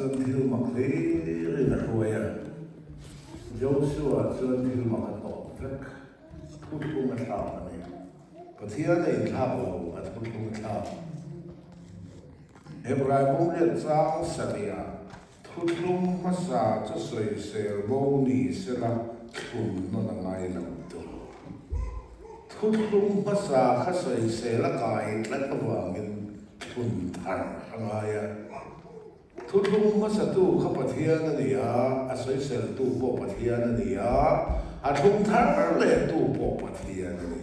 นทิลมักเลยเรื่องรวยโยชัวจนทิลมักตกสักทุกทุกมาทำนี่ปะเทียนในท่าเราทุกทุกมาทำเฮบรายบุญเรียนสาวสัตยาทุกทุกมาสาจะสวยเซลโบนีเสละทุนนนไงลำตัวทุกทุกมาสาข้าสวยเซละกายและตัวเงินทุนทางอะไรทุกทุกมาสตู้ข้าปะเทียนนี่อาศัยเซลตู้ปอปะเทียนนี่อาทุนทางเลยตู้ปอปะเทียนนี่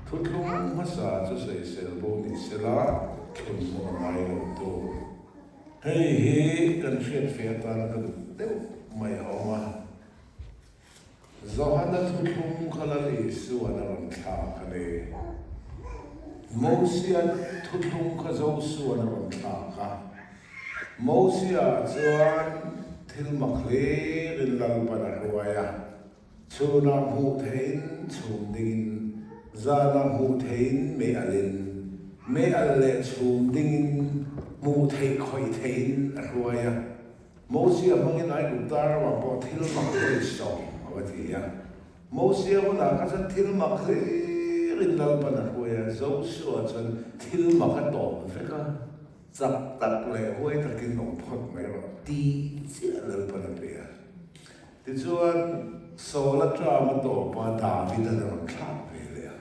ทุกทุกมาสาจะสวยเซลโบนีเสละทุนนนไงลำตัวเฮ้ยกันเชียดเฟียตากันเดี๋ยวไม่เอามาZohana tutum kalali suana ramtha kale Mosia tutum kazo suana ramtha ka Mosia zuan tilmakle rilal panarwaya Chuna muthein chundingin Zana muthein me alle chundingin muthei khoithein arwaya Mosia mangin ai lutar wa po tilmakle song Watia, Mosia wala kasi tilmakli rin lalpan ako ya, Joshua chan tilmakato, fika zaktak le, huwag takin nongpot mayroon, di siya lalpan ako ya. Di chuan sola drama to pa David na naman kape ya.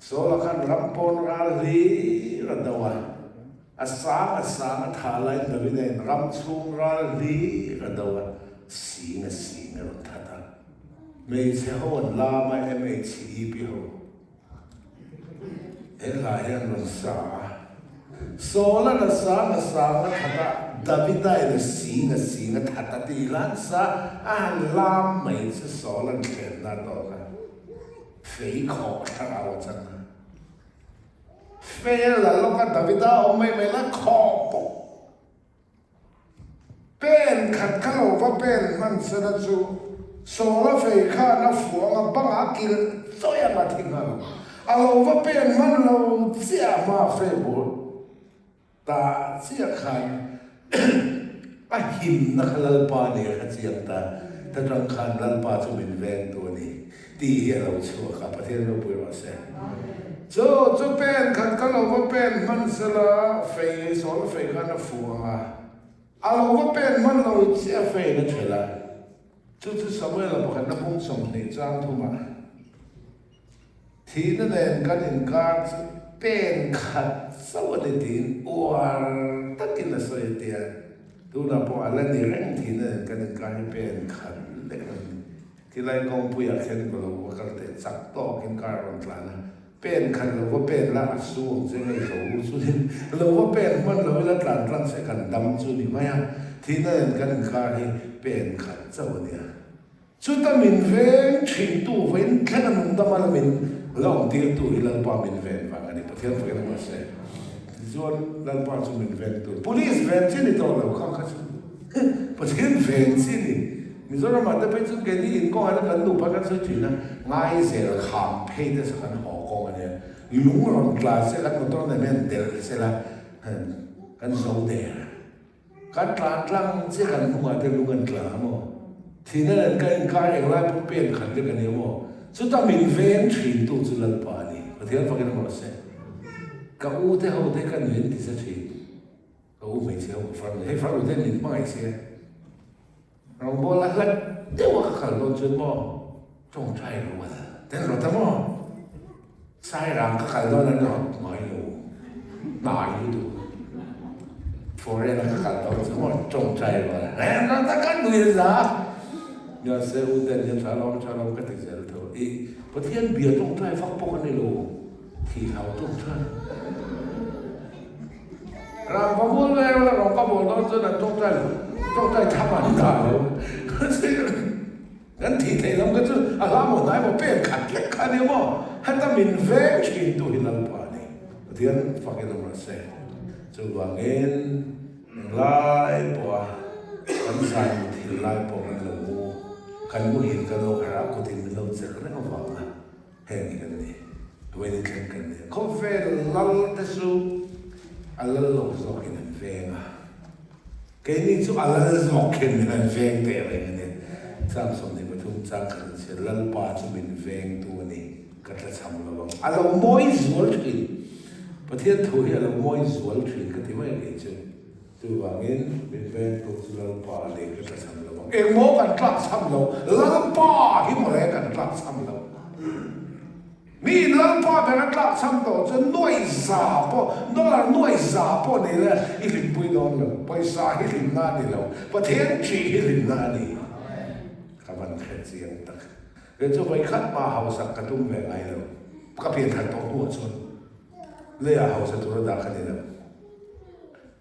Sola kan rampon rali radawa, asang at halay David na ramchung rali radawa, singa ron tata. May sehon lama MHE ho. Elayan ng sa. Sola na sa kata Davida na singa tata tilan sa lam may sa sola ken na to ka. Fei ko tarawa chan. Fei la lo ka Davida o may la ko po. Pen kat kalo pa pen man sa na chu. Sola fei ka na fuang bang akil soya matinga. Alo va pen man lo sia ma fei bo. Ta sia kan a him na kalal pa ni ka sia ta tang kan lal pa chu min ven to ni. Ti hi lo chu ka pa the lo pu wa se. Zo pen kan ka lo va pen man sala fei sola fei ka na fuang a. Alo va pen man lo sia fei na chela. 就是什么了？不看那风送你张图嘛？ทีนั่นเองกันอินการเป็นขัดสวัสดินว่าตักินละสวยเดียดูนะพออะไรนี่เร่งทีนั่นกันอินการเป็นขัดเล็กที่ไรกองผู้อยากเห็นก็รู้ว่ากันแต่จักต่อกินการรันตลานะเป็นขัดเราว่าเป็นละสูงจะไม่สูงสุดเราว่าเป็นมันเราละตลาดรังเสกันดำสุดนี่ไหมอ่ะทีนั่นกันอินการเป็นขัดสวัสดิชุดตามินเวนชิงตู้เวนแค่นั้นนุ่มตามันมินลองเดียวตู้อีหลังป้ามินเวนฟังอันนี้ประเทศฝรั่งมาเสียส่วนหลังป้าจะมินเวนตู้ police เวนที่นี่ตัวเราข้างกันประเทศเวนที่นี่มิโซรามันจะไปจุดเกิดที่อินก็ให้กันดูพักกันสุดที่นะง่ายเสียขามเพย์ได้สักกันหอกองอันนี้ลุงรอนกลาสเสียกันตัวนั้นเนี่ยเดลเสียละกันโซเดอร์กันกลางกลางเสียกันหัวเดลุงกันกลางมั้งทีนั้นกันการเองไล่พวกเป็นขันเดียวกันเนี่ยว่าสุดท้ายมีเวนชินตู้จุลปานีประเทศฝั่งนั้นมาเสียกับอูเท่าเท่กันเวนที่จะชินกับอูไม่เสียฝั่งให้ฝั่งอูเท่นิดไม่เสียเราบอกแล้วเดี๋ยวว่าขันโดนจนบ่จงใจรู้ว่าแต่เราทำว่าใส่ร่างก็ขันโดนนั้นหรอไม่รู้นายดูฟอร์เรนก็ขันโดนจนบ่จงใจว่าแล้วเราต้องการดูยังไงยาเสพติดเนี่ยชาลอมก็ติดเสพติดอีประเทศเบียร์ต้องใช้ฟักปกนี่โลที่เขาต้องใช้เราพอพูดแล้วเราก็บอกต้องจะต้องใช้ทำอะไรได้งั้นที่ไหนเราก็จะอะไรหมดไหนหมดเป็นขัดเล็กขัดเดียวมั้งให้ตั้งมินเวงชินตัวหินลำปานี่ประเทศฟังกันมาเสพจะวางเงินไล่ปะกันใส่ที่ไล่ปะกันเลยกันกูเห็นกันเราหากูทิ้งเราเสร็จแล้วก็ฟังนะแห่งกันนี่เวนิกันกันนี่เขาเฟ่ลัลเตสูอัลลัลลอฮ์สกินเฟ่งอ่ะ cái này chú Allah zok khen mình veng thế vậy này sam som này mà thung trang khẩn sẽ lal pa chú mình veng tu này cắt là chăm lo bang alo moi zual thrinประเทศถุยalo moi zual thrin cái thứ mấy cái chứ tu vangin mình veng tu chú lal pa này cắt là chăm lo bang em mo kan cắt chăm lo lal pa hi mo le kan cắt chăm loมีเรื่องพ่อเป็นนักลักซ้ำต่อจะน่วยสาปนั่นละน่วยสาปนี่แหละอิลิมปุยนอนเลยไปสาอิลิมนานี่แล้วประเทศจีอิลิมนานี่ขบันเขตเสียงตักเดี๋ยวจะไปคัดมาเฮาสักกระตุ้มแบบไงแล้วก็เพียงทันตัวหัวชนเลี้ยเฮาสักตัวระดับนี้แล้ว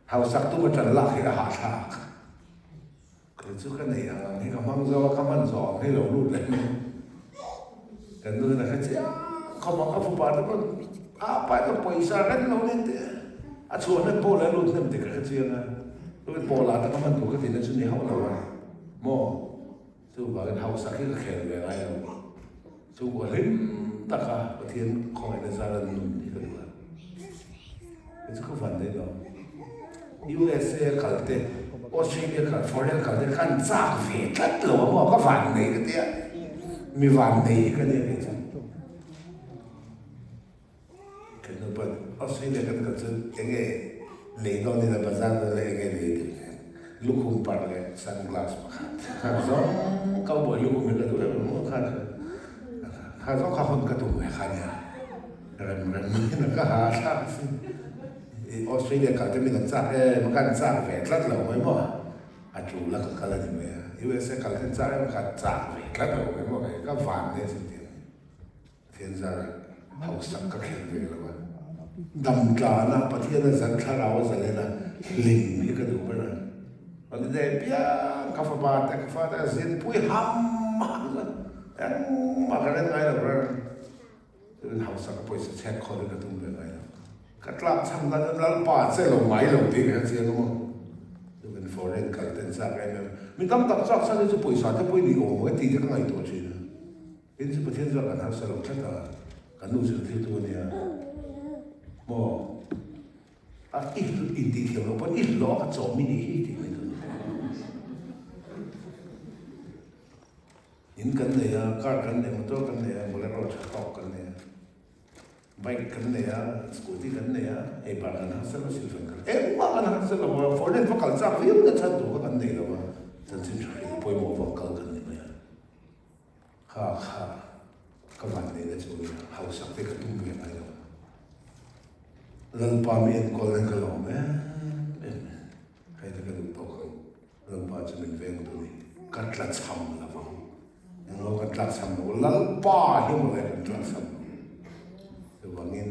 เฮาสักตัวมันจะลักให้อาหารทากก็จะกันไหนอ่ะนี่ก็มั่งจะว่าก็มันสอนให้เรารู้เลยแต่นู่นนะครับเจ้าเขาบอกเขาฟูบาร์แล้วก็ไปก็ไปสาระเราเนี่ยชวนให้โปแล้วรู้เนี่ยมันเด็กเขาเชียงนะรู้เป็นโปลาแต่ก็มันถูกก็ติดในชุดนี้เขาเราอะโม่สู้ว่ากันเฮาสักที่ก็แข็งแบบไรเราสู้ว่าเล่นตะกาประเทศของไอ้สาระนุ่มนี่ก็ดูว่าเป็นสุขฝันได้หรอ USA ขัดเตะออสเตรเลียขัดฟลอริดาขัดเตะขันจากเวทัดหลวงว่าก็ฝันในกันเตี้ยมีวันนี้ก็เนี่ยเป็นจังคือเราเป็นออสเตรเลียกันก็จะเองเลี้ยงเราในบ้านเราเองเลี้ยงลูกคุ้มปากเลยซันกลาสมาข้าซ้อมเขาบอกลูกคุ้มก็ดูแล้วมันข้าซ้อมข้าคนก็ดูไอ้ข้าเนี่ยเรื่องมันก็หาทางออสเตรเลียเขาจะมีหนังจ้ามันกันจ้าแฝดรัดเราไม่หมดอาจูแล้วก็กันอะไรเนี่ยUSA เขาจะจ้ามันกันจ้าแฝดรัดเราไม่หมดก็ฝันเนี่ยสิ่งเดียวเทียนจ้าเขาสักก็แข็งเลยแล้วว่าดำจานะประเทศนั้นสันทเราสันเลยนะลิงนี่ก็ดูไปนะวันนี้ได้เปียกาแฟบาร์แต่กาแฟแต่เส้นปุ้ยห้ำมากเลยมากันได้ไงล่ะเพื่อนเป็นเขาสักก็ไปเช็คคนก็ตุ้มเลยไงก็กลับทำกันแล้วป่าเส้นลงไม้ลงที่กันเสียงมั้งจะเป็นฟอร์เรนกันเป็นสักไงเนี่ยมีตั้งตักสักสักจะปุ้ยสารจะปุ้ยดีโอ้โหตีจะก็ไงตัวจีนเป็นที่ประเทศเรากันหาสรุปชัดกันนู่นสุดที่ตัวเนี่ยโม่อินดีเทียวเราเป็นอินล้อกับจอมินิที่ที่ไม่ตัวอินกันเนี่ยการกันเนี่ยมันตัวกันเนี่ยมันแล้วเราจะตอกกันเนี่ยไบค์กันเนี่ยสกูตี้กันเนี่ยไอ้บ้านกันฮัสเซลสิลฟังกันบ้านกันฮัสเซลว่าฟอร์เรนฟังกันจ้าวิวกันชัดดูกันเนี่ยเราว่าฉันสิ่งที่ป่วยหมอฟังกันเนี่ยข้าก็วันนี้นะช่วยเขาสักเด็กตุ้มเบียร์ไปแล้วลังปามีนคนเล่นกันหรอไหมใครจะกระดูกตกลังปาจะเป็นเวงตัวนี้กัดลัดซ้ำละมั้งยังเรากัดลัดซ้ำเราลังปาที่มันเลยกัดลัดซ้ำแต่ว่างี้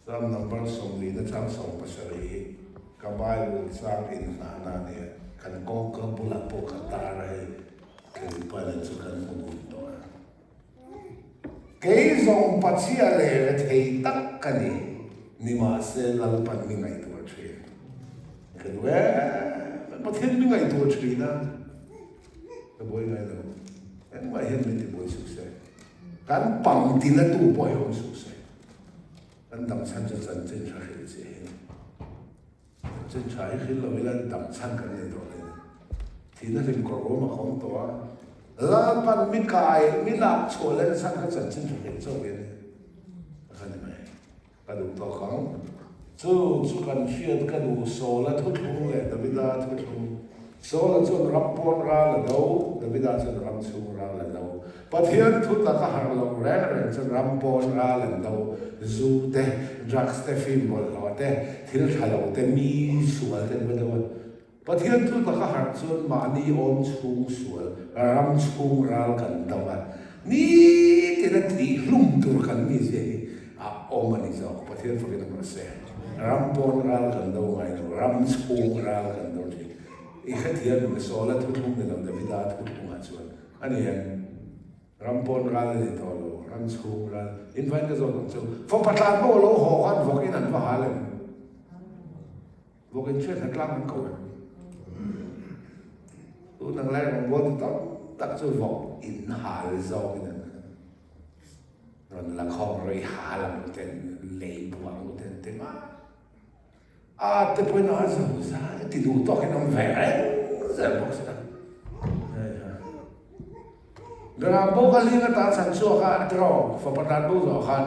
ซ้ำนับเป็นสองลีนะซ้ำสองภาษาลีกับใบบุษซ้ำอินนาเนี่ยกันกองกับบุหรี่ปกตาอะไรคือไปเล่นสุขันมุนตัวกี่สองปัจจัยเลยที่ตักกันนี่นิมาเซลลัลปันมีไงตัวเชียคือว่าประเทศมีไงตัวเชียนะก็บ่อยไงแล้วเอ็นว่าเห็นไม่ได้บ่อยสุดเสียการปังที่นั่นตัวบ่อยของสุดเสียกันดำชั้นจะจันเจนชาเห็นเสียเจนชาเห็นเราเวลาดำชั้นกันในตัวเลยที่นั่นเป็นกรมของตัวลาปันมิกายมิลาโชเลนสังกัดสันชินเห็นโซเวียนเข้าใจไหมกระดูกตัวของจู่กันเชียดกระดูกโซและทุกทุกเลยดวิดาทุกทุกโซและจนรับปนราละดาวดวิดาจนรับชูราละดาวประเทศทุกตะหารลงแรงจนรับปนราละดาวจูเตจักสเตฟิมบอลเราเตทิลทะเลาเตมีส่วนเตไม่ได้ประเทศทุกตะหารจนมานีอมชูส่วนรำชูราลกันดาวนี่ที่นั่นที่ลุ่มตัวกันนี่สิอมมันนี่จ้าประเทศฝรั่งมาเสียรำปนราลกันดาวไงรำชูราลกันดาวที่อีกแค่ที่นั่นมันโซลทุกทุกเนี่ยเราจะไม่ได้ทุกทุกมาชวนอันนี้รำปนราลนี่ตัวเรารำชูราลอินฟันก็จะต้องชูฟงปัตตานโบเราหอกันฟกินันว่าหาเลยฟกินช่วยทักล่างมันก่อนตัวนั่งแรกมันว่าต้องตักช่วยบอกอินหาเลยโซ่กันนั่นละข้อเลยหาละมันเป็นเลี้ยบวางมันเป็นเต็มอ่ะ te poi na zo za ti du to ke nom ve za box ta Gara bo ka linga ta san so ka tro fa patan bo zo khan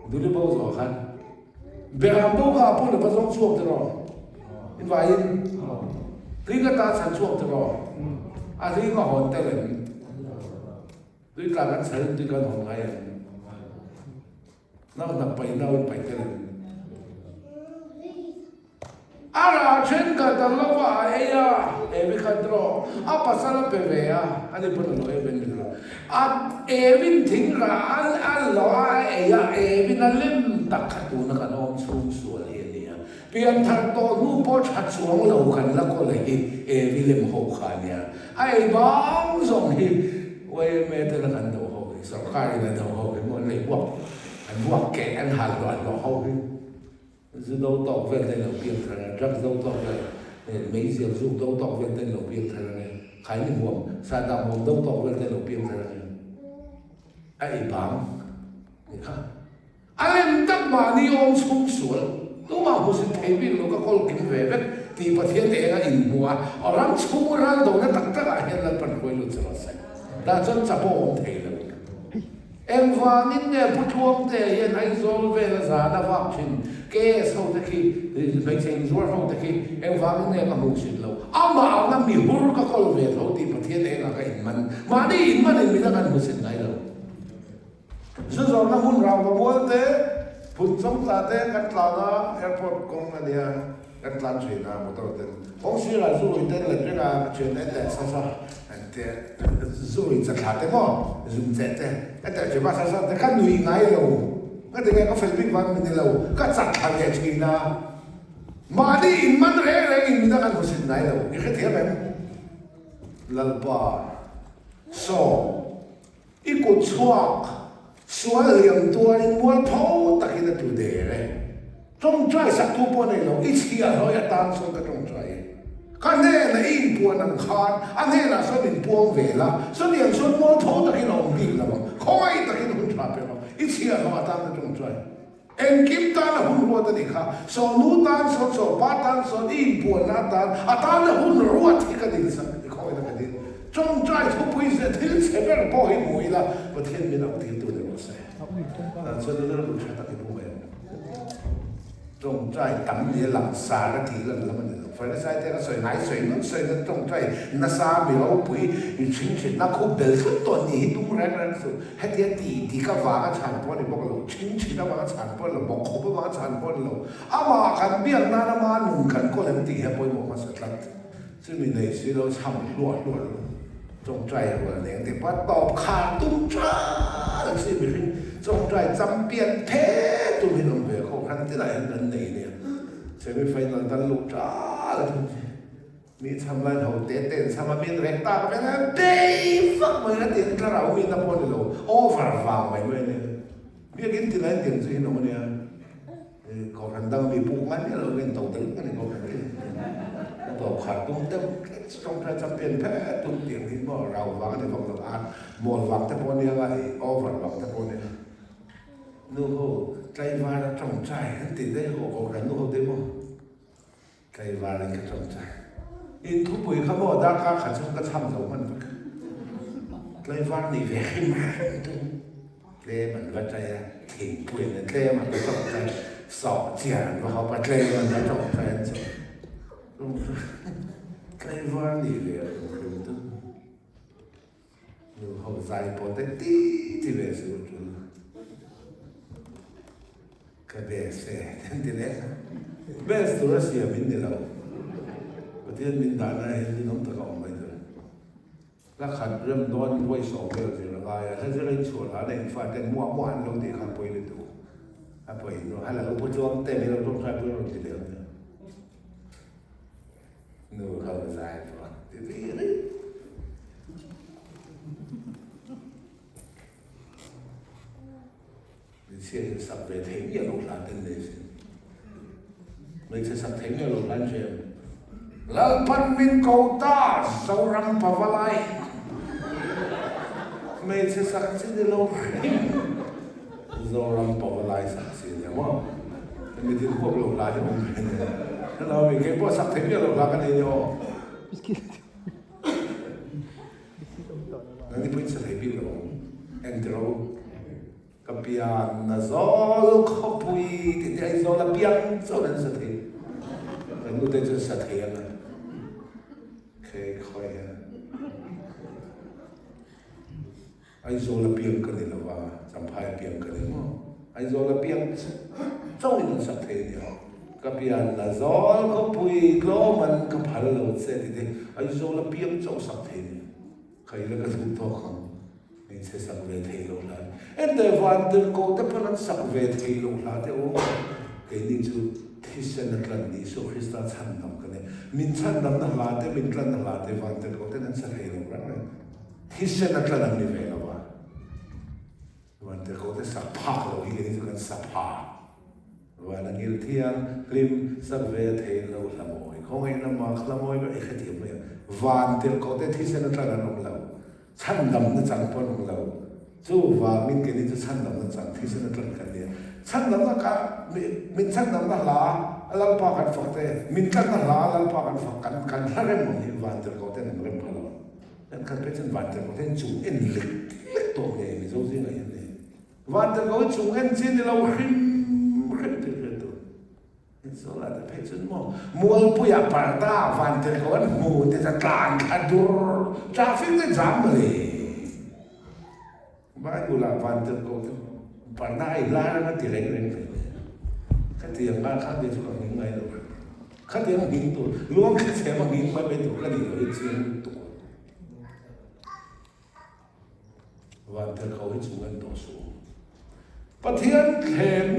du le bo zo khan Gara bo ka po le pa zo chuak tro in vai in linga ta san chuak tro a ri ka hon te le du ka kan sai du ka hon ngai na pai na pai te le Ara chen ka dalawa aya evi khadro a pasala pevea ani pun lo even lo a evin thingra al lo aya evin alim takhatu na kanom sum sual enia pian thar to nu po chat suang lo kan la ko le evi lem ho khania ai bang song hi we me te la kan do ho so khai la do ho mo le wa an wa ke an hal lo ho dù đâu tộc về đây là biếng thằng rất đâu tộc về mấy giờ dù đâu tộc về đây là biếng thằng khái niệm huống sa đạo huống đâu tộc về đây là biếng thằng ai bám anh tất mà đi ôm xuống xuống đúng mà hồ sinh thấy biết nó có con kính về vậy thì bậc thiên đệ là in mua ở lắm xuống ra đâu nó tất cả hiện là phần quay lụt rồi sai đã chân chập ôm thấy là em và những người bút chuông để hiện anh rồi về là giá đã vọng trình cái sau đó khi bệnh sinh rồi sau đó khi em và những người làm việc lâu mà nó miêu hur các con về thấu thì bậc thiên đệ là cái mình mà đi mình thì mình là cái một sự này đâu rồi nó muốn rau và muốn thế phun sống ta thế cắt lá đó airport công anh đi cắt lá chuyện nào một đầu tiên ông suy là rồi tên là cái là chuyện đấy là sao sao thế rồi chặt hạt thế mà dùng dễ thế cái tại chuyện mà sao sao thế các nuôi ngay lâu cái tiếng có phải biết văn mình lâu các chặt hạt vậy chuyện nào mà đi mình rẻ mình đã ăn một sự này lâu cái thế mà lalpa so ikut suak sual yang tua ni mual pau tak kita tu deh trong trai satu pun ni lo isi alo ya tan so ka trong trai kan ne na in puan ang khan an ne na so din puang ve la so ni so mual pau tak kita om bil la khoi tak kita hun tra pe isi alo tan ka trong trai en kim ta na hun ruat ni kha so nu tan so pa tan so in puan na tan atan na hun ruat ka din sa khoi na ka din trong trai thu pui se thil se ber po hi mui la pathian mi na thil tu de se so de lo cha ta ki bu me trong trai tắm địa làm xa ra thì là mình phải là sai thế là sợi nái sợi nước sợi nó trong trai nó xa bị lâu bụi thì chính chính nó không bền rất toàn nhỉ tung ra ra rồi hết thế thì cái vàng cái sản phẩm này bóc lột chính chính nó vàng sản phẩm là bóc không có vàng sản phẩm lột mà cái biển na mà nung cần có làm gì hết bôi một mà sạch lắmซึ่งมีในสิ่งเราทำล้วนจงใจว่าเนี่ยแต่ว่าตอบขาดตุ้มจ้าสิ่งมีจงใจจำเปลี่ยนเทตุ้มให้ลงไปเขาคันที่ไหนนั่นนี่เนี่ยใช้ไม่ไฟนอนตันลุกจ้าเลยมีทำไรเขาเต้นทำมาเป็นแรงตาก็เป็นอะไรเด้ฟังมันก็เต้นกระเรามีน้ำพ่นเลยโอ้ฟังฟังไปด้วยเนี่ยมีกินที่ไหนเต้นสิ่งนั้นเนี่ยเขาคันตั้งมีปุ๊กมันเนี่ยเราเป็นตัวตึงกันเนี่ยเขาคันนี้ตัวขาดตุ้มเต็มtrong traiจำเป็นแพ้ตุ้มเตียงที่บ่เราวางในของเราอาจหมดวางแต่พอเนี่ยอะไรอ้อฝันวางแต่พอเนี่ยนู่นเขาใจวาระจงใจติดได้เขาเขากันนู่นเขาได้บ่ใจวาระก็จงใจอินทุบปุ๋ยเขาบอกด้านข้าขัดช่างก็ทำเรามันใจวาระนี่เวรมากเล่มันว่าใจถิ่นปุ๋ยเนี่ยเล่มันก็จงใจสอบเจียนว่าเขาปัดเล่มันก็จงใจcái ván gì vậy không tức nhưng hậu dài bỏ tới tí thì về sự chuyện cái bé xe thế đấy bé số là xe mình đi đâu có thể mình đã này thì nó tự động vậy rồi là khăn râm đón quay sổ về rồi là lại hay là lên sổ là lên phải tên mua ăn luôn thì khăn quay lên tủ à quay nó hay là lúc cho tên nó trong sai rồi thì được nụ hậu dài rồi thì đấy mình sẽ sắp về thấy nhiều lúc là tên này mình sẽ sắp thấy nhiều lúc lan truyền là phần mình cầu ta sâu răng và va lại mình sẽ sắp xin đi lâu sâu răng và va lại sắp xin nhá mà mình tin quốc lộ lá cho mình thế nào mình cái bộ sắc thế biết lộ lá cái này nhau nanti pun saya bilang entro kapian nazol kopui tidak izol lapian zolan sathe lalu dia sathe ya khoi ya izol lapian kan ni lawa sampai lapian kan ni izol lapian zau ni sathe ni kapian nazol kopui gloman kapal laut se dia izol lapian zau sathe ni khai la ka thu to kham in se sak ve thei lo la en de van de ko te panan sak ve thei lo la te o ke ni chu thisen atlan ni so Krista chan nam ka ne min chan nam na la te min tlan na la te van de ko te nan sa thei lo ra thisen atlan ni ve lo wa van de ko te sa pha lo hi ni chu kan sa pha wa na ngil thiang lim sak ve thei lo la moi khong ai na ma khla moi ba e khatim me van de ko te thisen atlan na lo 찬 남는 장 보는 거라고 저와 민께니 저 찬 남는 장 티스는 그런 건데 찬 남는 민찬 남는 라 알파간 fakte 민찬 라 알파간 fakkan kan 하는 뭐니 완전 거는 그런 거로 난 그렇게 완전 거는 중엔 릭 또게 미소지가 있네 완전 거 중엔 진이라고 힘 Soalnya pecun mo, mual puya parta, vanter kawan mu, dia telan kadur, traffic tu jam le. Bagulah vanter kau tu, parta ilah kan direng direng. Kati yang kan dia suka ngai tu, kati yang tu, luang kerja mah mah betul kan itu itu. Vanter kau itu kan dosu. Patian kem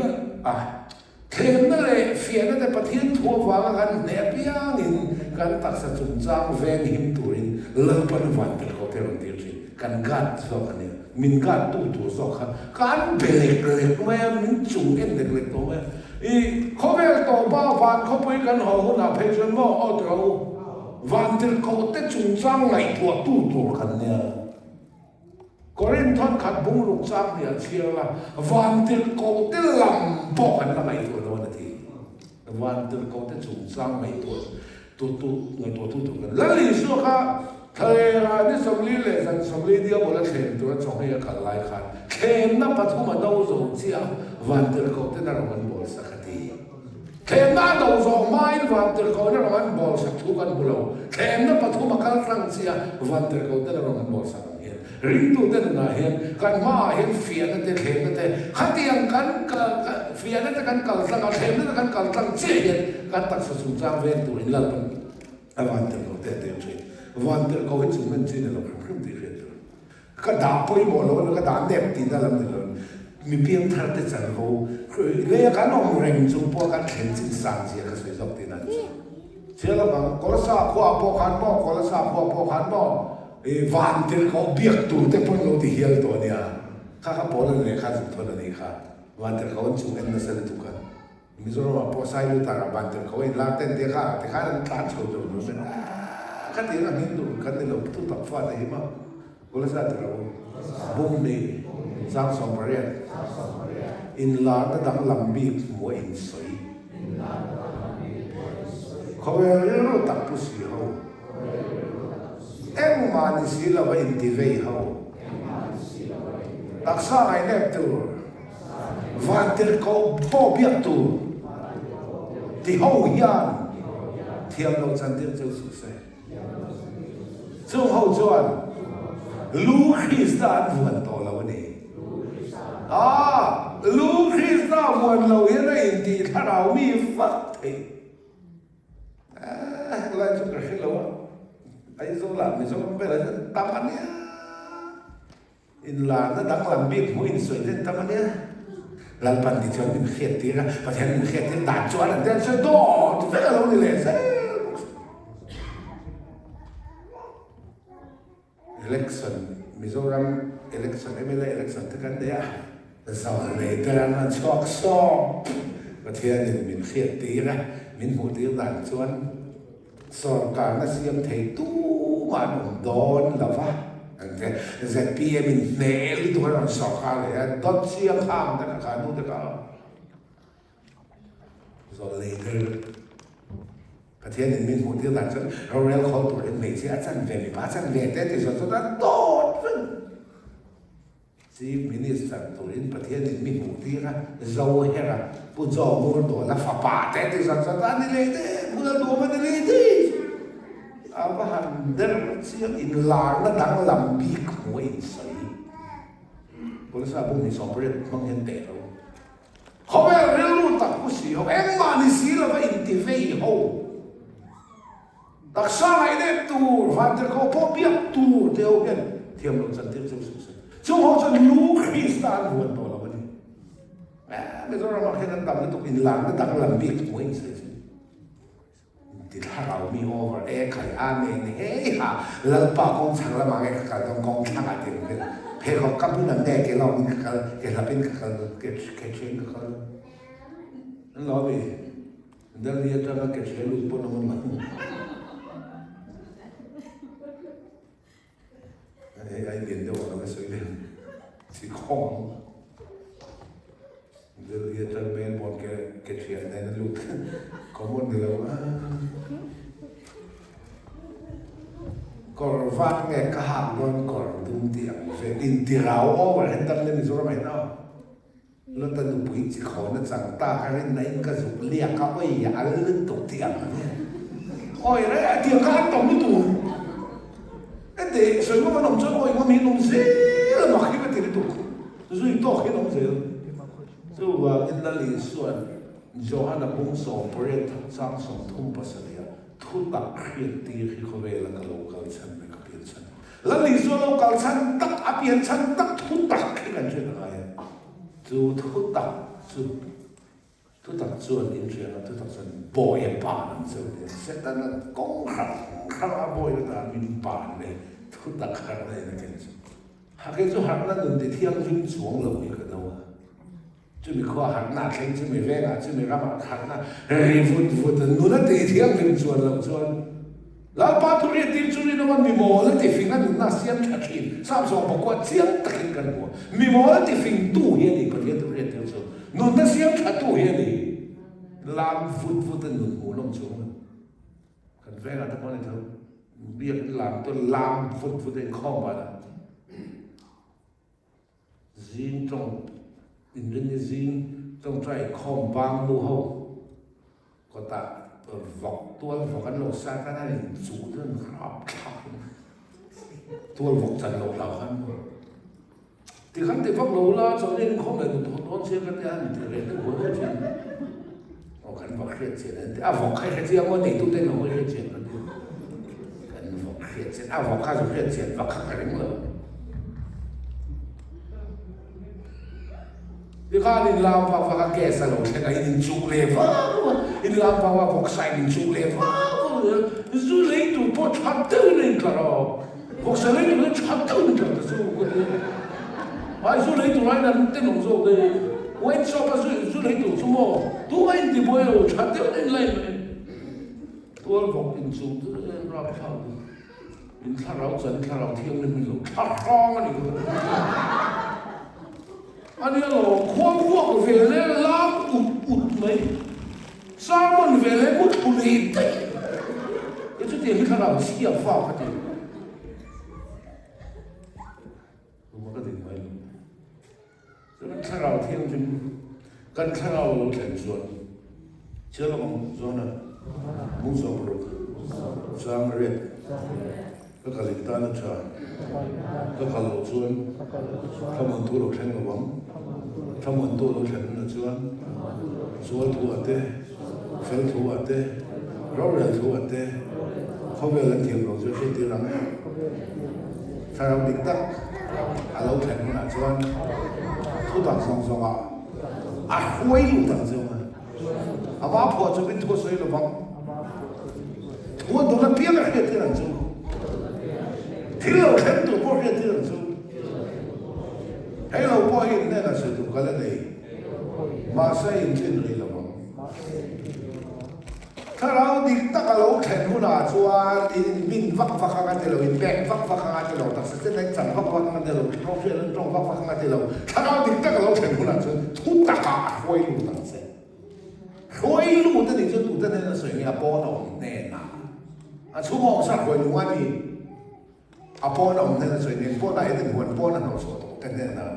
thêm nó lại phiền nó để bắt thiên thua vào gần nẹp yang in gần tác sa chung trang ven him turin lỡ ban văn được có thể làm điều gì gần gạt do cái này mình gạt tu do cái gần bể lệch mà mình chung em được lệch đó mà không phải tổ ba văn không phải gần họ nào phải chân mò ở đâu văn được có thể chung trang lại tu cái này Korinthon khát bung lục trang thì chia là van til cầu te làm bỏ cái là mấy tuổi rồi thì van til cầu te chung trang mấy tuổi tu người tu cái là lý số khác thời là đi sống lý lệ dân sống lý dia bỏ ra thêm tôi trong cái cả lại khác thêm nó bắt không mà đâu rồi chia van til cầu te là mình bỏ sắc thì thêm nó đâu rồi mai van til cầu nó là mình bỏ sắc thuกันบุlâu thêm nó bắt không mà cái răng chia van til cầu te là mình bỏ sắc ring tu ten na hen kan ma hen fian te khem te khatiang kan fian te kan kal sang khem te kan kal sang che hen kan tak sa sum chang ven tu in lal pan awan te ko te che awan te ko hin sum men che lo khrim ti re tu ka da poi mo lo ka da nep ti da lam te lo mi piang thar te chan ho le ka no reng chu po kan khem chin sang che ka soi zok ti nan che la bang ko sa ko po khan po ko sa po khan po van til ko biak tu te pon lo ti hial to nia kha pon le kha zu thon ni kha van til ko chung en na sa tu ka mi zo ma po sai lu ta van til ko la ten te kha nan tan chho do no se kha ti na min du kan ni lo tu ta fa ta hi ma ko la sa tra bung ni sang song parian in la ta dang lam bi mo in soi ko ve lo ta pu si ho em mà đi xí là vậy thì về hậu đặc sao ai nếp tu van til có bỏ biết tu thì hậu yan thiam lâu chân tiên châu sụp xe châu hậu chuan lu Christa vườn to lâu này lu Christa vườn lâu hiện nay thì thà nào mi phát thì lại chút cái lâu ai zo làm mình zo bây giờ tâm anh nhé in là nó đang làm việc mỗi in sợi lên tâm anh nhé làm bàn thì cho mình khét tí ra và theo mình khét tí đạt cho là đen sợi đỏ thì rất là lâu thì lệ sẽ election mình zo làm election em là election tất cả đấy à sau này ta làm nó chọc so và theo mình khét tí ra mình một tí đạt cho Sorkar na siyang thei tu manong don lava ante ZPM in nail tu kan sorkar le dot siyang ham na kanu de ka zo laterประเทศนี้มีหูที่ต่างชาติเราเรียกเขาตัวเองไม่ใช่อาจารย์เวมีอาจารย์เวแต่ที่สุดนั้นโดดซึ่งชีฟมินิสเตอร์ตัวเองประเทศนี้มีหูที่นะเราเห็นอะผู้จอมือตัวละฟ้าป่าแต่ที่สุดนั้นนี่เลยเมื่อตัวมันเลยที่อาบหันเดินเสียงอินลางและดังลำบีกหัวอินใสบริษัทพวกนี้สองประเทศบางเห็นแต่เราเขาไม่เรียนรู้ตักผู้สิเขาเอ็งมาในสีแล้วก็อินทิเฟย์เขาตักสร้างไอ้เด็กตัวฟันเด็กเขาพอเบียดตัวเดียวกันเทียมลงสันเทียมสุดๆช่วงเขาจะรู้คริสต์านหัวตัวเราวันนี้ไม่ต้องเรามาแค่นั้นดำแล้วตกอินลางแล้วดังลำบีกหัวอินใสที่ถ้าเรามีโอเวอร์ไข่อาเมนเฮ้ยฮะแล้วปากกงช่างละมาไงก็ต้องกองช่างอะไรกันเพลเขากับผู้นั้นแน่แกเราเป็นกันแกเราเป็นกันแกเชื่อกันนั่นเราไปเดี๋ยวเรียนจะมาแกเชื่อลูกปนมันไอ้เรียนเดี๋ยวเราไม่สวยเลยสิข้องเดี๋ยวเรียนจะเป็นบอลแกเชื่อในนั้นลูกเขาหมดเลยว่าก่อนฟังเนี่ยก็หักโดนก่อนดุมเตียงเฟดินที่เราโอ้วันเห็นตั้งเล่นในสุราษฎร์เนาะแล้วตอนดูปุ๋ยจีเขาเนี่ยสั่งตาใครไหนก็สุกเรียกเขาไอ้ยาลึกตกเตียงเนี่ยโอ้ยแล้วเตียงข้างตรงนี้ตัวไอ้เด็กสวยมากมันนมเจ้าโอ้ยมันมีนมเสียแล้วมาขี้ไปตีตัวสวยโตขี้นมเสียซึ่งว่าอินทรีย์ส่วนโจฮันน่ะพุ่งส่งโปรเจกต์สร้างส่งทุ่มภาษาเนี่ยทุกตักเขียนตีที่เขาเวลากับโลกาลชันไม่กับเปลี่ยนชันแล้วลิส่วนโลกาลชันตักเปลี่ยนชันตักทุกตักที่กันเช่นไรจูทุกตักส่วนอินเดียนะทุกตักส่วนบ่อยป่านส่วนเนี่ยเสร็จแล้วกงขับบ่อยแต่มีป่านเลยทุกตักขับเลยนะกันหากจะหักนั้นถึงเที่ยงวิ่งสวงเลยก็ได้จะมีข้อหักหน้าเข่งจะมีแรงจะมีกำลังหักหน้าฟุตนู่นนั่นตีเที่ยงวิ่งสวนเราส่วนแล้วป้าทุเรียนทีมสุรินทร์มันมีโมแล้วที่ฟิงนั้นน่าเสียงทักขินสามสองบอกว่าเสียงทักขินกันหัวมีโมแล้วที่ฟิงตู้เฮียนี่ประเทศทุเรียนทีมสุนู่นนั่นเสียงทักตู้เฮียนี่ลามฟุตนู่นหัวลงสูงกันแฟนอะไรทั้งหมดเลยเถอะเรียกลามตัวลามฟุตเองเข้ามาแล้วจีนตรงอินโดนีเซียต้องใช้คอมบางดูเขาก็ตาบอกตัวบอกกันโลกซาก็ได้สูงเรื่องครับตัวบอกจันโลกเราครับที่ขันติฟักโลละสองเรื่องข้อมูลตัวเชื่อกันยันที่เรื่องหัวเรื่องเอาขันบอกเครียดเสียนั่นบอกใครเสียว่าหนีตุ้งเต้นหัวเครียดเสียกันกันบอกเครียดเสียบอกข้าจะเครียดเสียบอกข้าใครเรื่องเลยที่ข้าดินลาวพาวาแก่สลบใช่ไหมดินชูเลวดินลาวพาวาพกใส่ดินชูเลวจู่เลยตัวพอชัดเจนเลยคราวพกใส่เลยตัวชัดเจนเลยแต่สู้ก็ได้ไอ้จู่เลยตัวนั้นเต้นหนุ่มโซ่เลยเว้นชอบก็จู่เลยตัวสมองตัวไอ้ที่บ่อยชัดเจนเลยตัวพกดินชูตัวรับเขาดินข้าเราเที่ยงนี่มันหลุดชัดร้องนี่อันนี้เราความพวกเวลาล้างอุดไหมสร้างมันเวลาอุดเลยแต่จะเดี๋ยวที่เราเสียฟ้าก็ได้มันก็ถึงไม่รู้ฉะนั้นถ้าเราเที่ยงจนกันถ้าเราเห็นส่วนเชื่อเราส่วนนั้นมุสลิมรู้สร้างเรื่องก็การลิขิตนั่นใช่ก็การเราส่วนถ้ามันตัวเราเช่นกับผมถ้ามันตัวเราเช่นนั่นส่วนทั่วเตะเฟลทั่วเตะเราเรียนทั่วเตะเขาเวลาเที่ยวเราจะเชื่อที่รังถ้าเราดิกตักเราเช่นนั่นส่วนทุกต่างสองคุยอยู่ต่างส่วนอาว่าพอจะเป็นทั่วสวยหรือเปล่าทั่วตัวนั้นเพี้ยนอะไรที่นั่นส่วนที่เราเห็นตัวพวกเรื่องที่เราสู้ให้เราพอเห็นเนี่ยนะสุดทุกคนเลยมาใส่เช่นไรละมั้งถ้าเราดิกตักเราเห็นหัวหน้าชัวบินฟักกันเดี๋ยวเราแบกฟักกันเดี๋ยวเราตัดสินใจสั่งฟักกันเดี๋ยวเราเขาเชื่อเรื่องตรงฟักกันเดี๋ยวเราถ้าเราดิกตักเราเห็นหัวหน้าชัวทุกตะกะคุยอยู่ตั้งเส้น khôi lu tên thì tụ tên là sợi nghe bó đồng nè nà chú mong sát khôi lu anh đi bó đồng tên là sợi nghe bó đại tên huấn bó là nó số tụ tên là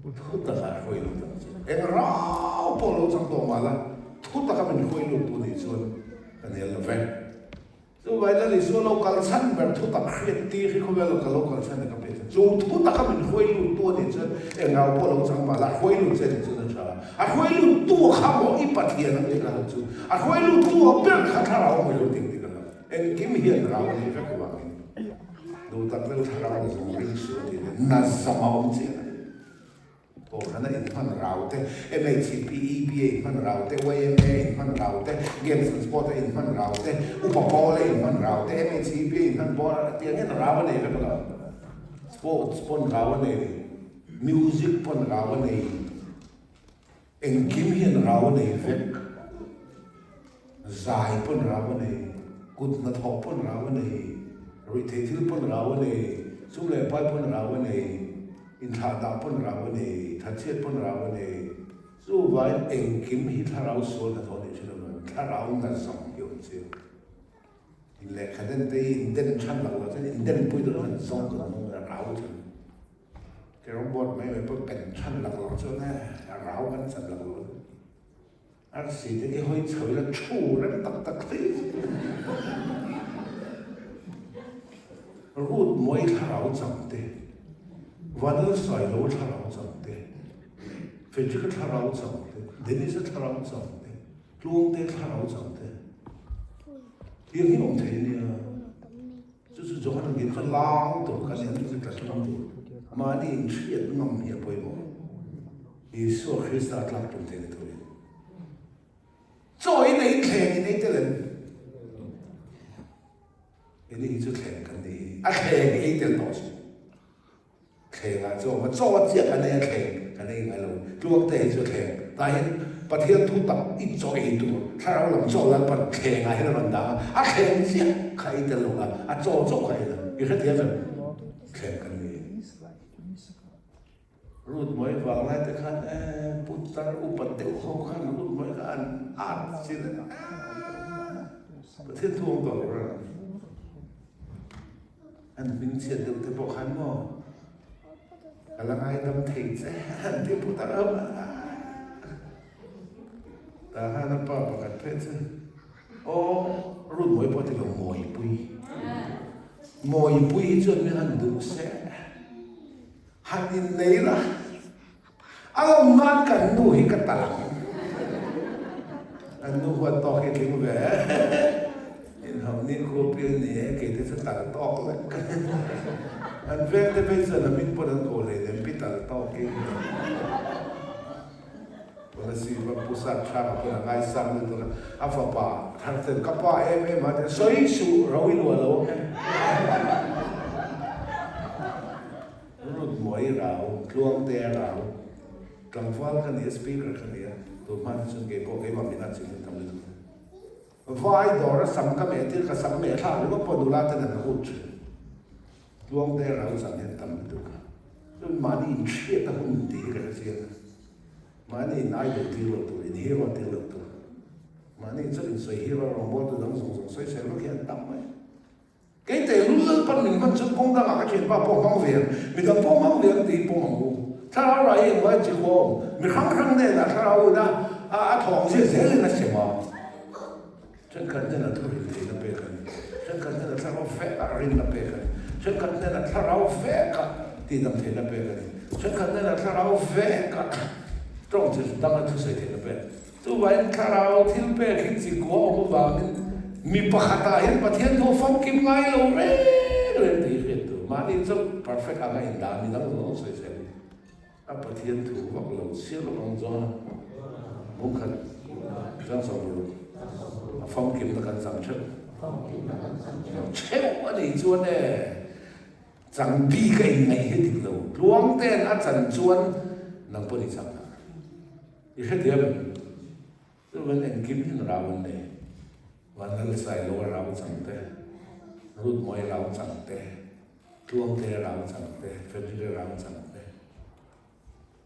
thút tất cả khôi lu em rau bó lu trong tổ mà là thút tất cả mình khôi lu tụ thì xuân cái này là vậy dù vậy là lý do local sân mà thút tất cả tí khi không phải local sân là cái gì dù thút tất cả mình khôi lu tụ thì xuân em ngào bó lu trong mà là khôi lu tên thì xuân khôi lu tua khamo ipatia na ni la chu khôi lu tua ber kha thara mo lo ting ting la en kim hian ra ni ka ko ni do ta le thara ni so ri so ti na sama om chi to kana in phan rau te MHCP EBA in phan rau te YMA in phan rau te Games and Sport in phan rau te upapole in phan rau te MHCP in phan bo ti ngen rau ni ka la sports pon rau ni music pon rau ni en kim hian rau nei vek zai pon rau nei kut na thok pon rau nei ri the thil pon rau nei sum le pai pon rau nei in tha da pon rau nei tha chet pon rau nei su vai en kim hi tha rau so na thon ni chilo tha rau na som yo che in le khaden te in den chan la la in den pui do na som ko na rau chen cái robot mấy người bớt cảnh chân lạc lọt cho nó ráo bắn sạch lạc lọt anh xì cái hơi thở là chu rất tắc tắc thế rút mỗi thảo chẳng thế và nó sỏi lỗ thảo chẳng thế phải chứ cái thảo chẳng thế đến đi sẽ thảo chẳng thế luôn thế thảo chẳng thế tiếng như ông thấy nè chứ cho hắn nghĩ cho lang tổ cái này nó sẽ lang tổ mà đi chuyện ngầm hiệp với mo Isu Christ at lang trong thế thôi rồi này thèn này thế lên cái này chú thèn cái này thèn cái thế đó thèn là cho chuyện cái này thèn cái này ngay lâu luôn thế chú thèn tại hiệnประเทศทุกตับอีกจ่อยตัวถ้าเราหลังจ่อแล้วปัดแข่งอะไรนั่นด่าแข่งเสียใครจะลงจ่อใครล่ะอีกแค่เดียวกันแข่งกันนี่รูดมวยฟังอะไรแต่ขันพุทธะอุปเตวเขาขันรูดมวยกันอ่านสิเลยประเทศทวงต่อเราอันเป็นเสียเดียวแต่บอกขันว่าอะไรไงทำถึงเสียที่พุทธะแต่ถ้านับป้าประกาศเพชรโอ้รุ่นมวยพอที่เรามวยปุยจนไม่หันดูเสียหันยินไหนล่ะเอามากันดูให้กระตังอันนู้นว่าตอกให้ถึงแหวนเห็นเขานี่ครูเปลี่ยนเนี่ยเกิดที่สตาร์ตอกเลยอันเว้นแต่เป็นส่วนมิตรปนโกเลยเดินพิตาตอกเองวันนี้ว่าผู้สัตว์ชาติเป็นอะไรสั่งเลยตัวนั้นอาฟ้าป่าทางเส้นกับป่ามาแต่สวยสูเราอีหลัวเรารุ่นมวยเราลวงเตะเรากลางฟ้าคันนี้สปีกเกอร์คันนี้ตัวมันส่วนเก็บพวกเก็บมาไม่น่าจะทำเลยว่าไอ้ดอร์สัมกับเมติกับสัมเมท่าหรือว่าพอดูแลแต่นั่นหุ่นลวงเตะเราสั่งเนี่ยทำเลยตัวรุ่นมานี่เชี่ยตะหุ่นดีกันเสียมานี่นายดูที่เราตัวนี้ฮีโร่ที่เราตัวมานี่จะเป็นสวยฮีโร่รองบอลตัวนั้นส่งสวยเสียลูกแข่งตั้มไหมแกแต่รู้เรื่องปันหนึ่งมันจะป้องกันอะไรเช่นว่าป้องกันเวียนมีการป้องกันเวียนตีป้องกันกูถ้าเราเองว่าจีโก้มีครั้งเนี่ยนะถ้าเรานะทองเสียเลยนะใช่ไหมฉันกันเนี่ยนะทุเรียนที่นั่นเป็นกันฉันกันเนี่ยนะถ้าเราแฝงอะไรนั่นเป็นกันฉันกันเนี่ยนะถ้าเราแฝงกันที่นั่นเป็นนั่นเป็นกันฉันกันเนี่ยนะถ้าเราแฝงกันตรงจุดตั้งแต่ทุกสิ่งที่เป็นตัววันถ้าเราที่เป็นคิดสิกัวออกมาเนี่ยมีปะขัดเห็นประเทศตัวฟังกิมไงเราเร่ที่เห็นตัวมานี่จะ perfect อะไรอินดามีตั้งตัวสวยๆอ่ะประเทศตัวฟังเราเสียเราลงจอบุคคลจังสมบูรณ์ฟังกิมตะกันสังเชิดเชื่อว่านี่ชวนเนี่ยจังบีกันยังไงให้ถึงเราหลวงเต้นอาจารย์ชวนนังปนิสังอีกแค่เดียวตัวมันเองกิมที่เราวันนี้วันนั้นใส่โลเราจังเต้รุ่นมวยเราจังเต้ทวงเตะเราจังเต้เฟรนด์เราจังเต้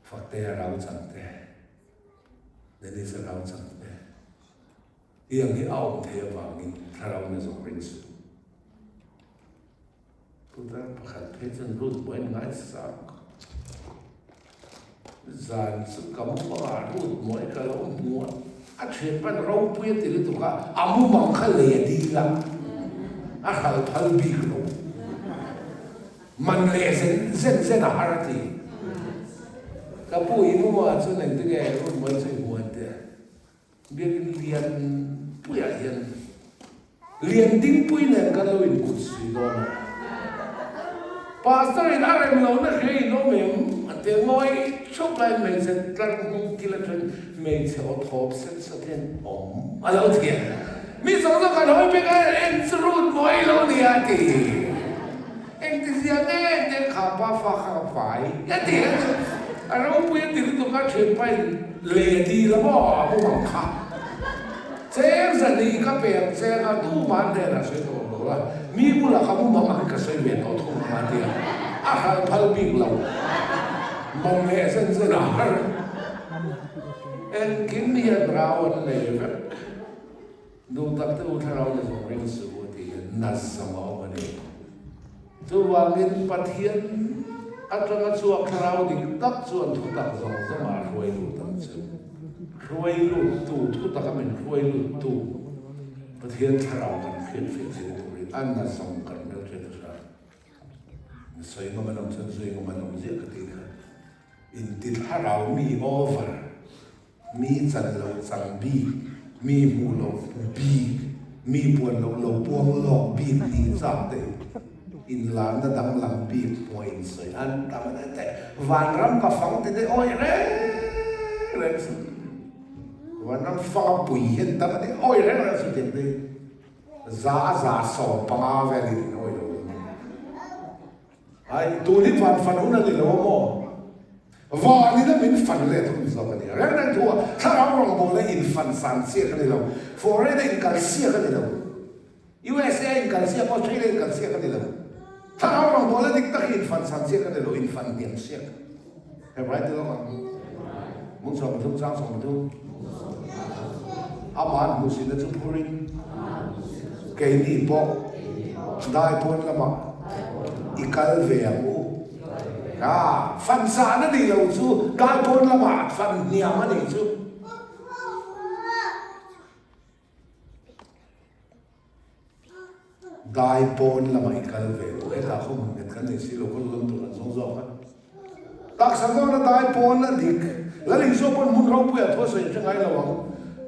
ฝักเตะเราจังเต้เดนิสเราจังเต้ yang hi au the wangin tharau na zong ring su puta pakhat phe chen rut boy ngai sa zan su kam pa rut moi ka lo mu a thre pan ro pu ti lu ka amu mang kha le di la a khal phal bi lo man le zen a harati ka pu imu ma chu nang te ge rut moi chai huan te biên liền bùi à liền tin bùi này cái lối in cút suy đó pastor in Arab lâu nó khi nó mình tiếng nói chúc lại mình sẽ tăng mong kia là chuyện mình sẽ ở top sẽ thiên ổn à lâu thiệt mình sống cho cả nói biết cái em sẽ rút mỗi lâu đi à thì em thì riêng em thì khá phá phải cái thì à lâu bùi thì tụi các chuyện phải lệ đi là bỏ không bằng khá thế giờ đi các bạn sẽ là tu bán đây là sẽ đồ đó mi cũng là không mong ăn cái xây viện đó thôi mà tiền à hay phật bị lâu mong mẹ dân nào em kiếm tiền rau này vậy đồ tập tu thay rau là dùng riêng sự thì nát sama mà đi tu vàng lên phát hiện ở trong cái chuộc thay rau thì tắc chuột thu tập dùng cho mà ruồi đủ tâm sự ruồi lụt tù thu ta cái mình ruồi lụt tùประเทศเรากันเขียนฟิสิกส์อันนั้นสำคัญเราเชื่อถือสวยงามมันต้องสวยงามมันต้องเยอะกันดีค่ะอินทิถ้าเรามีโอเวอร์มีจันเราจังบีมีมูเราบีมีปวนเราปวงเราบีดีจังเตอินลานนั่นดังลังบีปวยสวยอันทำอะไรแต่วันรำกับฟังแต่ได้โอ้ยเร่งสุดวันนั้นฟ้าปุ๋ยเห็นแต่ไม่โอ้ยเรื่องอะไรสุดเด่นเลยซาสอบปังอาเวลินโอ้ยไอ้ตัวนี้ฟันหุ่นนั่นเลยว่าโม่วันนี้นั่นเป็นฟันเลยทุกคนกันเนี่ยเรื่องนั้นตัวถ้าเราลองบอกเลยอินฟันสันเสียกันเลยเราฟอร์เรนอินกันเสียกันเลยเรา USA อินกันเสียออสเตรเลียอินกันเสียกันเลยเราถ้าเราลองบอกเลยดิตักอินฟันสันเสียกันเลยเราอินฟันเดียนเสียเห็นไหมตัวเรามึงสองทุ่มสามสองทุ่มอามันมุสินจุพูรินเกนี่ปอกได้พลละมาอีกาเวียมูฟันสานั่นดีเราสู้ได้พลละมาฟันเนียมันนี่สู้ได้พลละมาอีกาเวียมูไอ้ข้าเขาเหมือนกันนี่สิเราคนล้มตัวกันสองสองกันตักสังกัดนั้นได้พลนั่นดิแล้วอีกส่วนคนมุนเราเพื่อทว่าสิ่งที่ไงเรา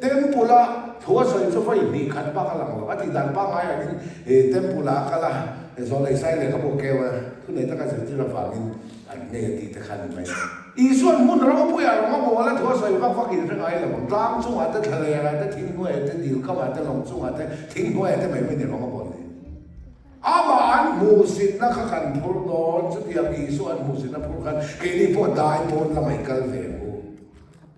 เต็มปุระทัวร์ส่วนส่วนไฟมีขันปากหลังว่าที่ดันปากไงอันนี้เต็มปุระก็ละส่วนในไซเลยก็พวกแกว่าทุกในตั้งแต่สิ่งที่เราฟังนี่อันนี้ตีตะขันไหมอีส่วนมุนเราเพื่อเราบอกว่าทัวร์ส่วนก็ฟังกินที่ไงเราตามช่วงอาจจะทะเลอะไรจะทิ้งไว้จะดีก็อาจจะลงช่วงอาจจะทิ้งไว้จะไม่เนี่ยเราก็บอกเลยอามันมูสินนักขันพูดโดนสุดที่อีส่วนมูสินนักพูดกันกินพวกได้พวกละไม่กันเลย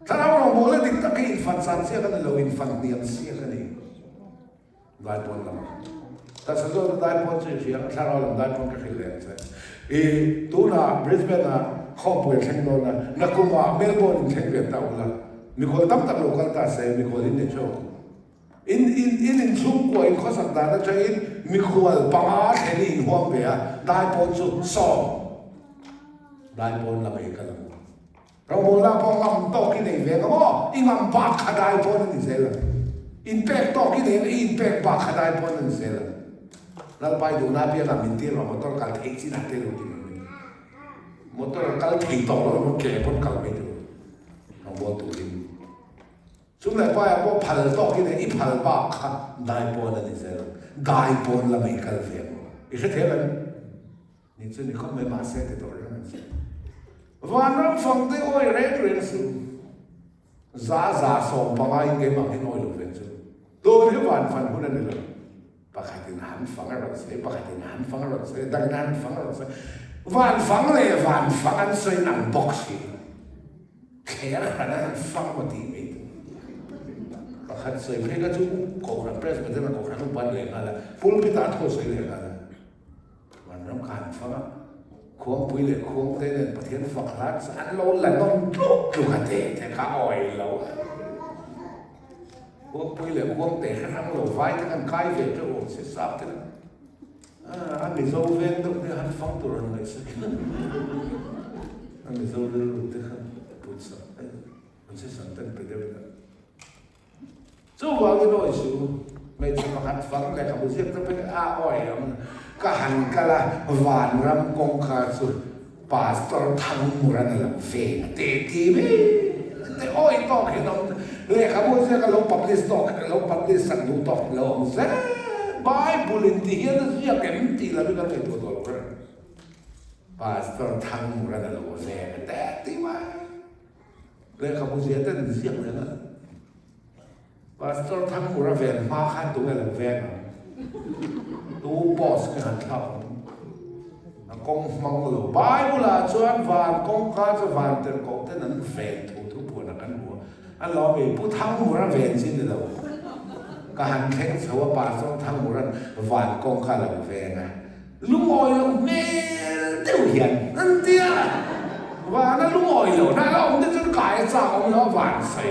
ถ้าเราลองบอกเลยดิตะกี้อินฟันสันเสียกันเลยเราอินฟันเนียนเสียกันนี่ได้ผลละมั้งแต่สักส่วนได้ผลเสียถ้าเราลองได้ผลก็คือเรื่องใช่ตัวน่ะบริสเบนน่ะข้อป่วยแข็งโดนน่ะนักกุมารเมลเบิร์นแข็งเกิดเต่าละมีคนตั้งโลกตาเสียมีคนอินเดียโชอินซุ่มกว่าอินข้อสัปดาห์นั้นจะอินมีคนปังอาแค่นี้อินห่วงเบียได้ผลสุดสองได้ผลละไม่กันละเราบอกแล้วพอลำโตกินเองเวก็บอกอิงำบักขดายพอนั่นเสร็จแล้วอินเป็กโตกินเองอินเป็กบักขดายพอนั่นเสร็จแล้วแล้วไปดูน้าเพียรมินตีเรามอเตอร์กัลเทคสินาเตลูกินมอเตอร์กัลเทคต่อแล้วมันเก็บผลกัลไม่ดูเราบอกตัวเองสุดท้ายไปบอกพัลโตกินเองอิพัลบักขดายพอนั่นเสร็จแล้วได้พอแล้วไม่กัลเฟียอีกแค่เท่านั้นนี่จะนี่เขาไม่มาเสร็จตัวนั้นวันนั้นฟังได้โอ้ยเร่งเร่งสุดส่งปังไอ้เกมให้น้อยลงเป็นสุดตัวที่วันฟังคนนั้นเลยปากตินหันฟังอะไรเสียปากตินหันฟังอะไรเสียดังนั้นฟังอะไรเสียวันฟังเลยวันฟังอันสวยหนังบ็อกซี่แค่นั้นฟังมาทีไม่ถึงปากสวยเพื่อนก็จู่โกรธเพรสเป็นเรื่องโกรธทุกวันเลยอะไรพูดพิธาทั่วสวยเลยอะไรวันนั้นการฟังควงปุยเลยควงเต้นประเทศฝักรักสันโลนและน้องลุกจุกเตะแต่ข้าอ่อยเรา uống bôi lệ uống để khăn răng lẩu vai cái ăn cay về cho uống sẽ sắp thế anh bị dâu ven đâu để anh phong tụi anh này sẽ anh bị dâu lên được không bút sợ anh sẽ sẵn tên bị đâu đó chú vào cái nỗi chú mấy chú mà hát phong lại không biết nó phải oi lắm cả hàng cả là vạn ram công khai chú pastor thằng mua ra làm về để tìm để oi to cái nóเลยครับว่าจะเราpublic stock เรา public สั่งดูต่อเราเซ่บายบุลินที่นั่นจะเก็บตีแล้วไม่กันเลยตัวเราเลยพาสตอร์ทางมุระนั่นเราเซ่แต่ที่ว่าเลยครับว่าจะเป็นเสียงเลยนะพาสตอร์ทางมุระเวนมาขันตัวเราเวนตัวบอสกันหันทับกองมังโลบายบุลาชวนวานกองข้าจะวานเต็มกองแต่นั้นเวนทุกปวดกันหัวอันเราไปพูดทั้งหมดเวนสิ้นเลยการแข่งสาวป่าสองทั้งหมดวานกองข้าเราเวนไงลุงอ้อยลุงเมลเดียวเห็นนั่นเดียวว่านั่นลุงอ้อยเราได้เราไม่จะขายสาวเราวานใส่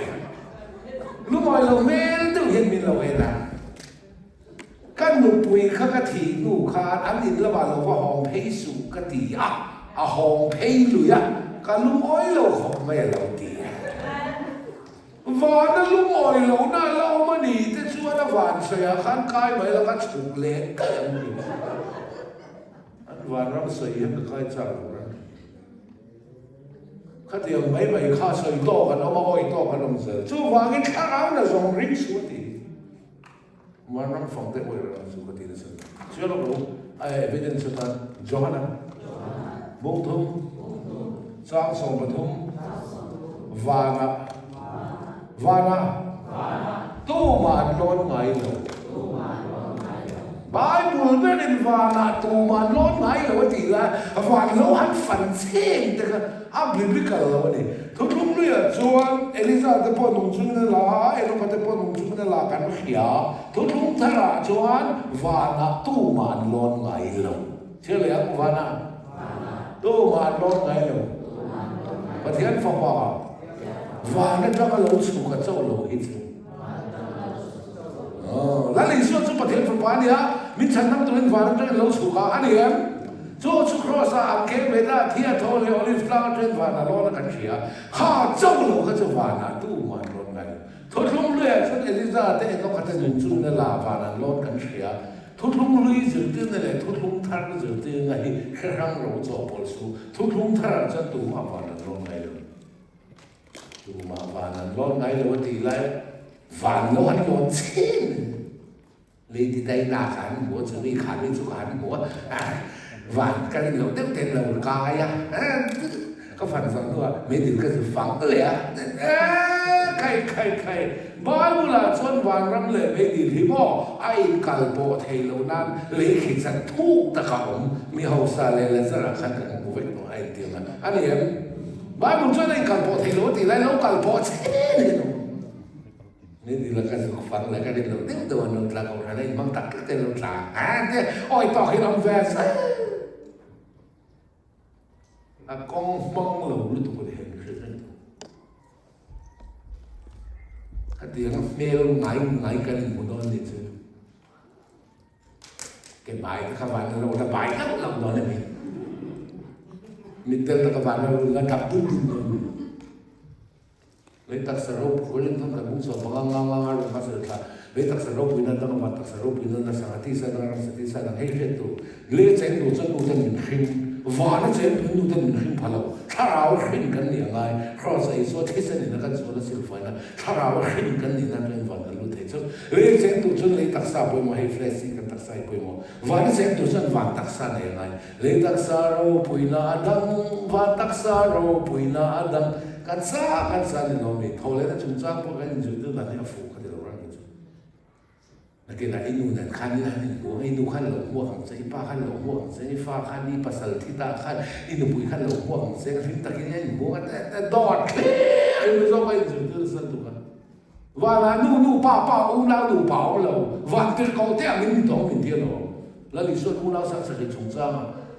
ลุงอ้อยลุงเมลเดียวเห็นมีเราเองนะกันหนูปุยข้ากะทิหนูขาดอันนี้ละว่าเราว่าห้องเพย์สุกะทิห้องเพย์ลุยกันลุงอ้อยเราของไม่เราดีวานนั่นลุงอ้อยเราหน้าเรามาดีแต่ชัวร์นะวานเสียขันกายไว้แล้วก็ฉุกเล็กกันอันวานเราเสียไม่ค่อยจังนะข้าเดียวไม่ข้าเสียโตกันเอามาอ้อยโตกันลงเสียชัวร์วานกันข้าเราเนี่ยส่งริ้งชัวร์ดีวานเราฟังแต่อ้อยเราสุขดีนะสิชัวร์เรารู้เอวิเดนซ์ตันจอห์นนะบุกทุ่มสร้างสมบัติทุ่มวานะตู้มันล้นไงเราบายบุญเป็นวานะตู้มันล้นไงเราทีละวานเราหันฝันเช่นแต่ก็บิบลิกเราวันนี้ทุกคนเนี่ยชวนเอลิซาเดปอนงจุนละเอโลปาเดปอนงจุนละกันเขียทุกคนทาราชวนวานะตู้มันล้นไงเราเชื่อเลยครับวานะตู้มันล้นไงเราประเทศฟ้าวานั่นจะมาลงสู่กับเจ้าโลหิตแล้วในส่วนที่ประเทศฝรั่งเนี่ยมิฉันนั่งตรงนั้นวานั่นจะลงสู่กับอันนี้กันจู่ชุกรสอักเกเวด้าที่ทอเลโอลิฟลาเทนวานั่นล้อกันเชียข้าเจ้าโลก็จะวานั่นตู้มันล้นไงทุกลุงเลี้ยฉันเอลิซาเต้ต้องการจะหนุนจุนนั่นลาวานั่นล้อกันเชียทุกลุงลุยจุดที่นั่นแหละทุกลุงทาร์จุดที่ไงแค่รั้งเราจอบอลสูทุกลุงทาร์จะตู้มาวานั่นล้นไงเลยดูมาวานันร้อนไงเลยวันที่ไรวานร้อนร้อนเช่นเลยที่ได้หน้าขันหัวจะมีขันมีสุขันหัววานกันเราเต็มเต็มเรากายก็ฝันสังตัวไม่ถึงก็จะฝังเลยใครบ้าบุลาชนวานรำเลยไม่ดีที่พ่อไอ้กัลโปเทโลนั้นเลยขิดสันทุกตะเขามีเฮาซาเลและสระขันกันกูเวกน้อยเดียวกันอันนี้บ้านมึงช่วยได้กันพอเทโลตีไรแล้วกันพอเช่นี่ดีละกันสุขฟังแล้วกันเดี๋ยวเดี๋ยวตัวนึงละเขาอะไรมั่งตักเต้นลงตาเนี่ยอ้อยต่อให้น้องแฟร์ซะกองฟังเรารู้ตัวเห็นคือนั่นถ้าเดี๋ยวเมลไหนกันหมดนอนนี่สิเก็บใบถ้าวันเราระบายแล้วเรานอนได้ไหมมิเตอร์ตะกบาลเราระดับดุ้งเลยตักสรุปคนเล่นทำกับมุ้งสอบงางเรามาสุดละเลยตักสรุปวินาทีนั้นมาตักสรุปวินาทีสังที่สังให้เห็นตัวเลยเจนดูจนดูจนหินวานเจนดูจนหินพะเราถ้าเราหินกันเนี่ยไงครอสไอโซที่เส้นนี่กันโซนสิลไฟนะถ้าเราหินกันนี่นั่นเป็นวันนั้นรู้เถอะเลยเจนดูจนเลยตักสาไปมาให้เฟรชซิ่งกันตักสาไปมาวานเจนดูจนวานตักสาเนี่ยไงเลยตักสาเราปุยนาดังวานตักสาเราปุยนาดังกันซาเนี่ยน้องมีทอเลยนะจุนจ้าพวกกันจุดนั้นเนี่ยฟูกันเดี๋ยวเราเนี่ยจุดนักเรียนไอ้หนูนั่นขันนี่นะหัวไอ้หนูขันหลงหัวของเจ้าป้าขันหลงหัวของเจ้าฟ้าขันนี่ภาษาที่ตาขันไอ้หนูปุยขันหลงหัวของเจ้าฟิตตะกี้เนี่ยหัวกันแต่ดอดเคลี้ยไม่รู้ไปจุดนั้นสันตุกันว่าละนูป้าอุ้งเราหนูเผาเราวันที่เขาเที่ยงนี่ต้องมีเดียวแล้วลิส่วนอุ้งเราสักสักชงจ้า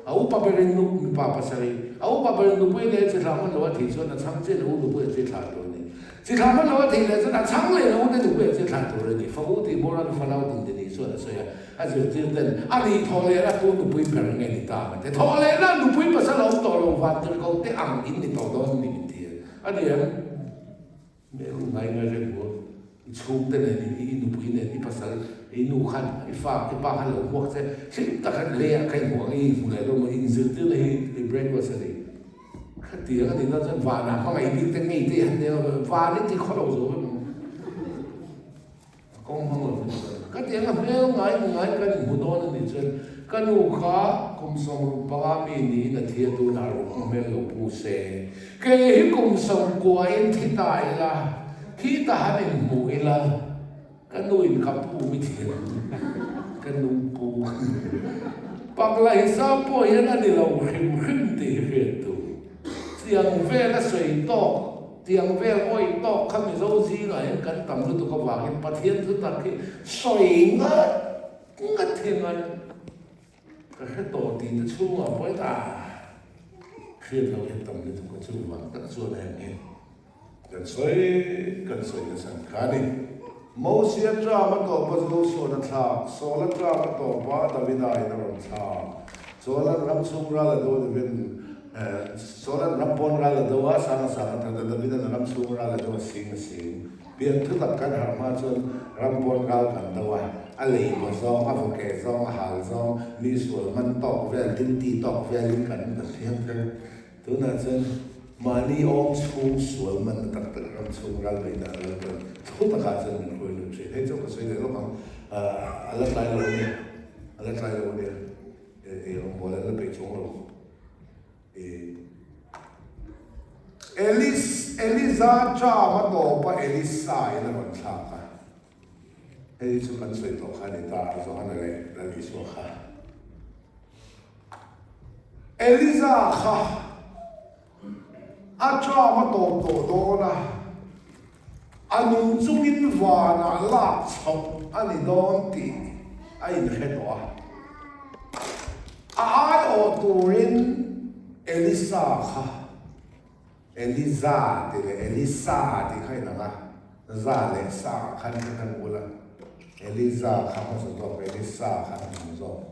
au pa berin nu mi pa pa sai au pa berin nu pui le che thla man lo thi so na chang che nu nu pui che thla to ni che thla man lo thi le che na chang le nu ne nu pui che thla to ni fa u ti mo ra fa lao tin de ni so na so ya a je ti den a ni tho le la tu nu pui per nge ni ta ma te tho le la nu pui pa sa lo to lo va te ko te ang in ni to do ni ni ti a ni me ku ngai ngai le ko chung te ne ni nu pui ne ni pa sa nu khăn pha cái ba khăn lẩu quốc sẽ ta khăn lẹ cái muỗng ấy phụ lại đâu mà in dữ tư này bread was này khăn tiếng thì nó rất vả nào có ngày đi tới ngày thì hành đều vả đến thì khó đầu rồi không được cái tiếng là nếu ngay cái một đôi này chân cái nụ khá cùng sống ba mình là thiệt tu nào cũng mới lẩu bù xe cái cùng sống của anh thì tại là khi ta hành mũi là cái nuôi cặp pu mới thiệt cái nuôi pu bạc lại sao bồi anh đi lâu khinh thì hiện tu tiếng về là sợi to tiếng về ôi to không phải dấu gì rồi cái tầm lúc tôi có vào cái phát hiện thứ ta cái sợi ngất thiên anh cái tổ thì nó chung ở với ta khiเราเห็นตรงนี้ทุกคนช่วยหวังตั้งส่วนแห่งนี้กันสวยในสังขารนี่Moses drama to bazlo so na tha sola drama to ba da vidai na ron tha sola ram sumra la do de bin sola ram pon ra la do wa sa ta da vidai ram sumra la do sing pian thu tak kan har ma chon ram pon gal kan da wa a le mo so a vo ke so a hal so mi sul man to vel tin ti to vel kan da thiam tu na chen mani om chung sul man tak ram sumra be na la không tất cả dân mình quên được chuyện hết trong cái suy nghĩ lúc mà lần này là thì ông bố lên bị trúng rồi Elisa cha mà tổ pa Elisa ấy là còn sao cả Elisa cần suy tổ khai để ta rồi anh này là lý số khai Elisa kha a cha mà tổ đó là anung chungin vana lak chhok ani don ti a in hetwa a ai o turin Elisa kha Elisa ti khai na za le sa khan kan ula Elisa kha ma so do Elisa kha ma so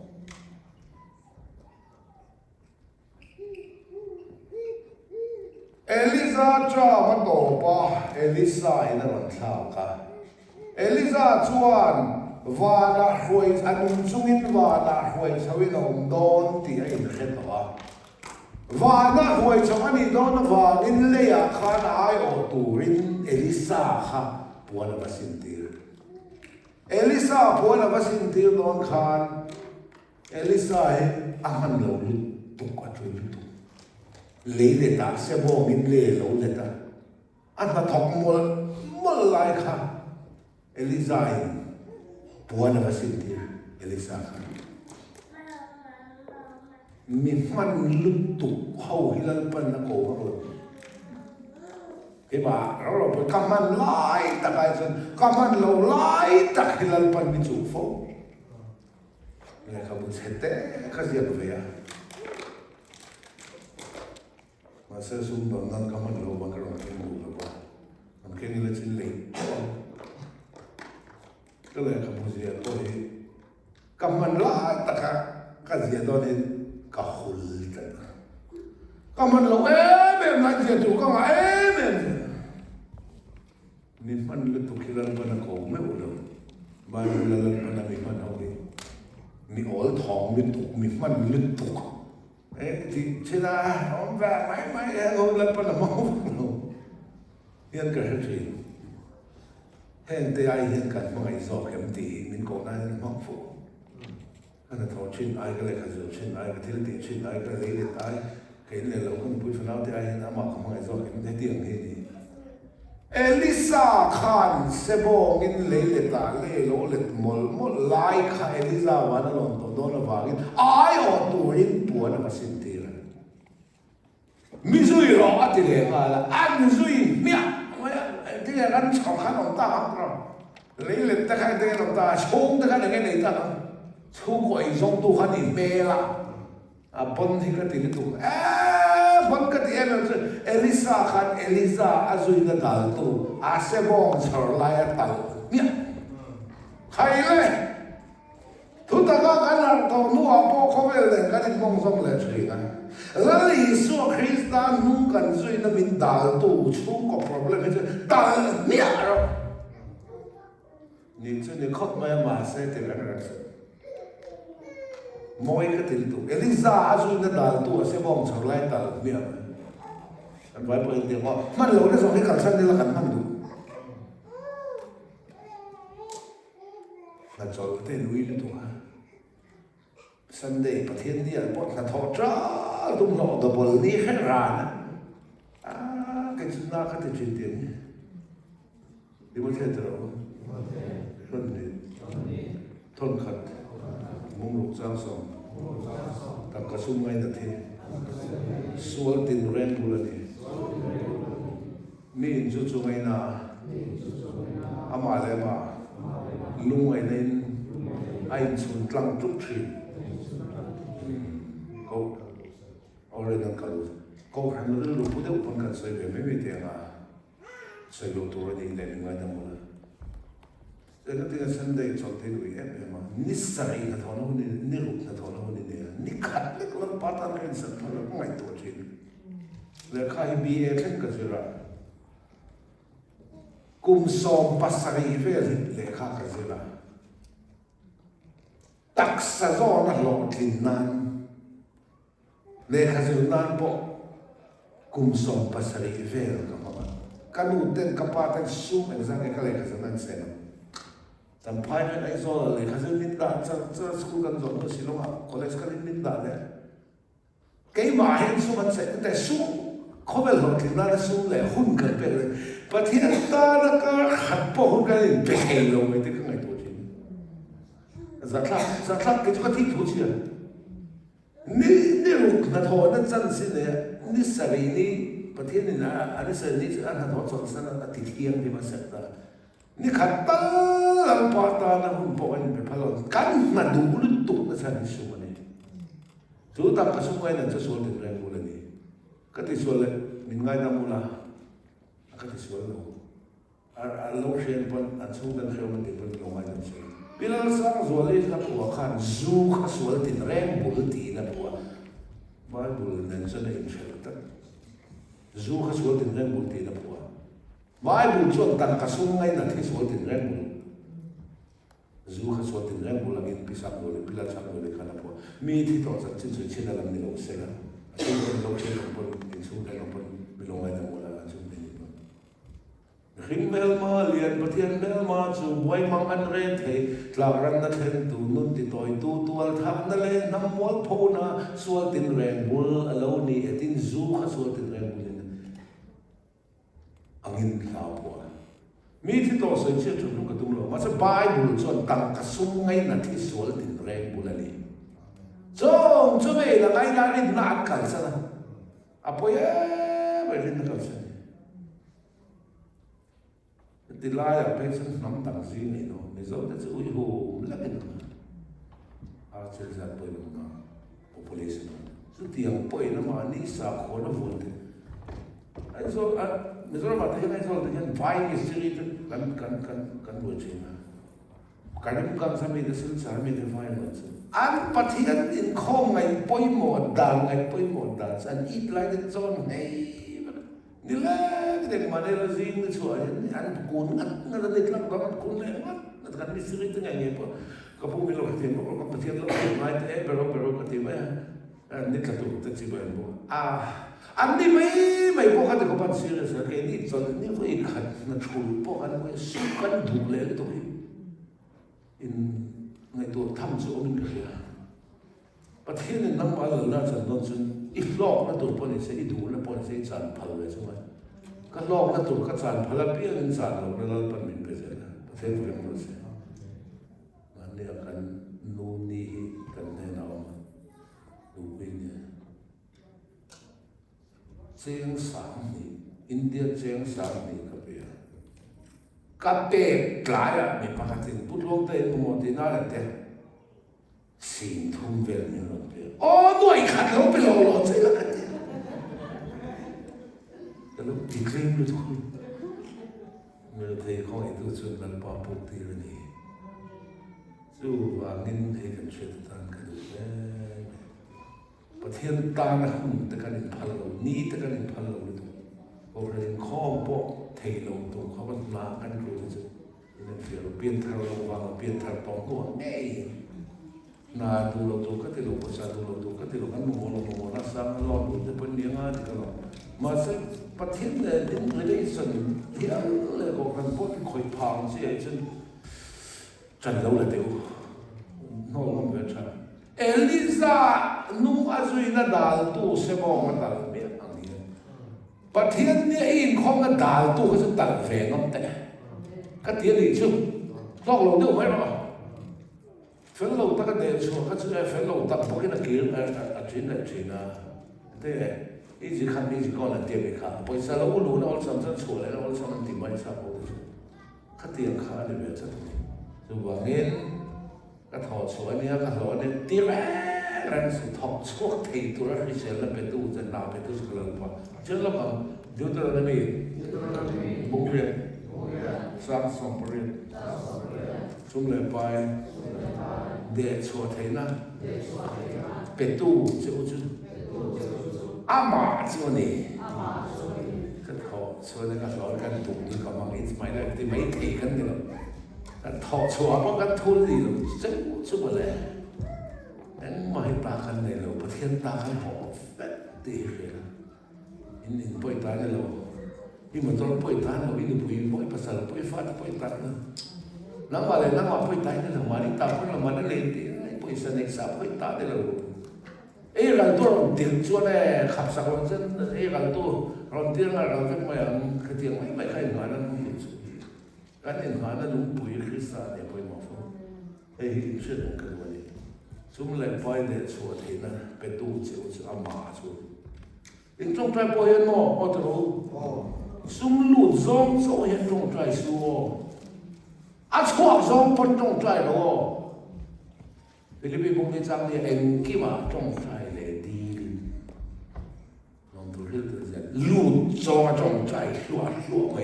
Elisa cha ma to pa Elisa ina ron thla ka Elisa chuan vana hoi anung chungin vana hoi chawin om don ti a in khetwa vana hoi chawani don wangin leya khan ai o turin Elisa kha puana basintir Elisa puana basintir don khan Elisa he ahan lo tuk atui lấy để ta sẽ bỏ mình lấy lâu để ta anh ta thọc một lại khác Elisa buồn là xin tiền Elisa khác mình man lụt tục hầu hi lần bên là cổ rồi cái bà rồi phải cầm man lại ta cái chân cầm man lâu lại ta hi lần bên bị chủ phố này không biết thế cái gì vậy à mà sẽ sung đòn nan cầm man lâu mà cái đó cái mù rồi còn cái này là chính lý cái này không có gì tôi cầm man lại ta cái gì đó nên cả hồn thế cầm man lâu em lại gì chủ cầm em mình man lên tụ khi lần bên cổ mấy bộ đâu mà lần bên mình man đâu đi mình ở thòng mình tụ mình man lên tụ thì thế là ông về máy ông lần bên là máu hiện cái gì hiện tại ai hiện cái mà ngày gió kém tí mình còn ai là máu phụ anh là thọ chuyên ai cái này cái gì chuyên ai cái thiết bị chuyên ai cái lấy để ai cái này lâu không bùi phần nào thì ai đã mặc không ngày gió kém thấy tiền thế gì Elisa Khan sebo ngin le ta le lo le mol lai kha Elisa wa na lon to don wa ngin ai o tu rin pu na masin ti la mi zui ro ati le nga la an zui mia ma ti le ran chong khan on ta ha pro le ta khai te on ta chong ta khai le ta chung ko i zong tu khan ni me la bon thì cái tiền tu bon cái tiền là Elisa khan Elisa azui na dal tu se bong chor lai tal mía hayเลยทุตก็กันนั่งตรงนู้นพอเขาไปเลยกันที่มองส่งเลยช่วยกันแล้วยิสุคริสต์นุ่งกันช่วยนั่นมินดาลตู้ชุ่มกับ problem นี่ดาลเนี่ยหรอนี่ช่วยนี่ขบไม่มาเสียทีละกันมวยก็ติดตู้เอลิซาช่วยนั่นดาลตู้เสียบองชาวไร่ดาลเนี่ยอันไว้เปิดเดียวว่ามันเราได้ส่งให้กันสั้นนี่ละกันมันดูนั่นจอดเต้นวิ่งตัวSunday ประเทศนี้พวกนักทอจ้าตุ้มหล่อดับบลนี่แค่ร้านก็จุดน่าก็จะจุดเดียวนี่ดีมั้ยเท่าไหร่คนนี้ทนขัดมุ่งลูกจ้างส่งตักกระสุนไม่ได้ทีสวลตินเรนบุลนี่มีอินจุจุไงนะอามาเลยมาลุงไอ้นี่ไอ้สุนทรังจุกทีก็เอาเรื่องกันก็หันเรื่องลูกผู้เด็กคนกันใส่แบบไม่มีเตียงใส่ลูกตัวนี้เด็กยังไงทั้งหมดแต่ก็ที่ฉันได้จดที่ดูเองมานิสัยนัทวนุนี่นิรุปนัทวนุนี่เนี่ยนิขัดเล็กลังปัตตานีสัตว์พันธุ์ไม่ตัวจริงแล้วใครบีเอเช่นกันสิละกุมสองภาษาอีเฟลเลขากันสิละตักสะโซนักหลอกลินนันเลขาสินันปะกุมสองภาษาอีเฟลกับมันการดูเต้นกับปาเต้นซูมเองสังเกตเลขาสินันเซนแต่ภายในไอ้โซลเลขาสินิดด่าจะสกุลกันจนตัวสิลงอ่ะคอลเลจกันนิดด่าเนี่ยเกี่ยมาเห็นซูมันเสร็จแต่ซูเขาเป็นหลอกลินนันซูเลยหุ่นกันไปเลยประเทศตาละก็ขัดปะหุ่นกันไปเฮลงไปที่ข้างในตัวจริงสักครั้งก็จะที่ถูกเชื่อนี่ลูกนัทวนั่นจันสิเนี่ยนี่สรีนี่ประเทศนี่นะอันนี้สรีนี่อันนัทวสอนสันติเทียงที่มาเสร็จแล้วนี่ขัดตาลังปาตานะหุ่นปอยเป็นพลังกันมาดูรุ่นตุกนะสันนิสุมันนี่ทุกตามกระสุนไว้นั่นจะส่วนถึงแรงบุญนี่ก็ที่ส่วนเลยมินไงน้ำมูลาก็ที่ส่วนเราโลกเชียนปนอันสู้กันเชียวมันติดเป็นลงไงน้ำเชียนbila sang zuali na puwa kan zu ka sual tin reng bul ti na puwa Bible nan sa na insyalta zu ka sual tin reng bul ti na puwa Bible chuan tan ka sungay na ti sual tin reng bul zu ka sual tin reng bul ang pisak bul pila sak bul ka na puwa mi ti to sa chin chin na lang ni lo sela asin ko lo chen ko in su na ko bilongay na mula Rimel ma lian pathian mel ma chu boy mang an re thei tlaran na then tu nun ti toy tu tual tham na le nam mol phona sual tin reng bul alo ni etin zu kha sual tin reng bul angin la po mi thi to se che chu ka tum lo ma sa bible chon tang ka sum ngai na thi sual tin reng bul ali chong chu me la ngai la rin na kal sa na apoya ba rin na kal sa thì lai ở bên sân nắm tặng gì này nó mới dẫu đã giữ hồ lắc cái nó chơi ra bơi nó population sự tiền bơi nó mà ní sao khó nó vốn thế anh rồi mới rồi mà thấy anh rồi thì anh vay cái gì đó cần bơi chơi mà cái này cũng cần sao mình được sinh sản mình được vay mà anh bắt thì anh in không ngày bơi một đàn anh ít lại cái zone này nila kita mana lazim ni soal ni an kun ngat ni lang banget kun lewat ngat kan misteri tu nyanyi apa kapu milo hati mo kapu patian lo mai te pero katiba ni katu tu ciba mo an ni mai po kata kapan serius ke ni so ni ko ikat na chul po an ko sukan dule to in ngai tu tham so min ka ya patian ni nang ma la chan non chun ihlok na tur pon se idu na pon se chan phal le chuma ka lok na tur ka chan phala pian in chan lo na lal pan min pe se na pathe fu mo se man ne kan nu ni kan ne na ma du bin ne cheng sam ni India cheng sam ni ka pe tlaya mi pakatin putlong te mo ti na te 4 ทุ่มเวลนี่เราโอ้หน่วยขัดเราไปรอใช่แล้วกันแต่เราติดเรื่องเลยทุกคนเมื่อเทข้อไอ้ตัวส่วนมันปอปกติเลยนี่สู้ว่าเงินให้กันช่วยตั้งกันดูแลประเทศตานะหุ่นตะกันพันเรานี้ตะกันพันเราเลยตัวพอเรื่องข้อปกเทเราตัวเขามันมากันรู้จักนั่นคือเราเปลี่ยนทางเราวางเปลี่ยนทางตองตัวเอ้นาดูเราตัวก็ที่เราภาษาดูเราตัวก็ที่เราอันโมเราโมรักษาเราดูจะเป็นยังไงที่เรามาสักประเทศเนี่ยดึงเลยส่วนที่อะไรก็กันพวกที่คอยพังเสียจนจันเราเลยเดียวน้องมันเป็นชาเอลิซานุ่งอาจุยน่าดาลตู้เสบองมันดาลเมียอันนี้ประเทศเนี่ยอินของน่าดาลตู้ก็จะตัดแฝงน้ำแต่ก็เทียนอีกชุ่มลอกเราเดียวไหมหรอเฟลเราตั้งแต่ชัวร์ก็จะเฟลเราตั้งพวกนี้นักเรียนอาจจะนะแต่อีกครั้งนี้จะก่อนละเดียวไปค่ะพอสารวุ้นเราสอนจะชัวร์แล้วเราสอนติดไม่ทราบก็เตียงขาเลยแบบจะจะว่าเงี้ยก็ถอดชัวร์เนี่ยก็ถอดเนี่ยตีแรงสุดถอดชัวร์ที่ตัวเราที่เชื่อแล้วไปตู้จะนาไปตู้สกลนพอเชื่อแล้วมั้งเดี๋ยวเราไม่บุกเรียนสร้างสมบูรณ์ชุ่มเลยไปเด็กชัวร์เทน่ะเป็นตู้เจ้าจุดอามาชัวร์นี่ก็ถอดชัวร์นี่ก็ถอดกันตุ่มนี่ก็มันไม่ได้ที่ไม่เทกันนี่หรอกก็ถอดชัวร์เพราะกันทุนนี่หรอกซึ่งชั่วเลยนั่นไม่ปากันในเราประเทศตาให้หอบเบ็ดตีเลยนะอินป่วยตาในเราที่มันต้องป่วยตาเราอินป่วยป่วยภาษาป่วยฟาดป่วยตานะนั่งมาเลยนั่งมาป่วยตาในเรามาที่ตาคนเรามาได้เลยที่ป่วยสนิทสาป่วยตาในเราเราตัวเตียงชัวร์เลยขับสักวันเส้นเราตัวเราเตียงเราจะไม่คือเตียงไม่ใครหานั่นไม่สุดการเห็นหานั่นลุงป่วยคริสต์เนี่ยป่วยหมอฟังเชื่อถึงกันวันนี้สมเลยไปเลยชัวร์ทีนะเป็นตู้เจ้าจะอามาชัวร์ยิ่งจงใจป่วยเนาะพอจะรู้สมลุดจงโซ่เห็นจงใจชัวร์อาชัวร์จงปนจงใจหรอฟิลิปปินส์พวกนี้จังเนี่ยเองกี่ว่าจงใจเลยดีลองดูเรื่องนี้ลุดจงจงใจชัวร์ไหม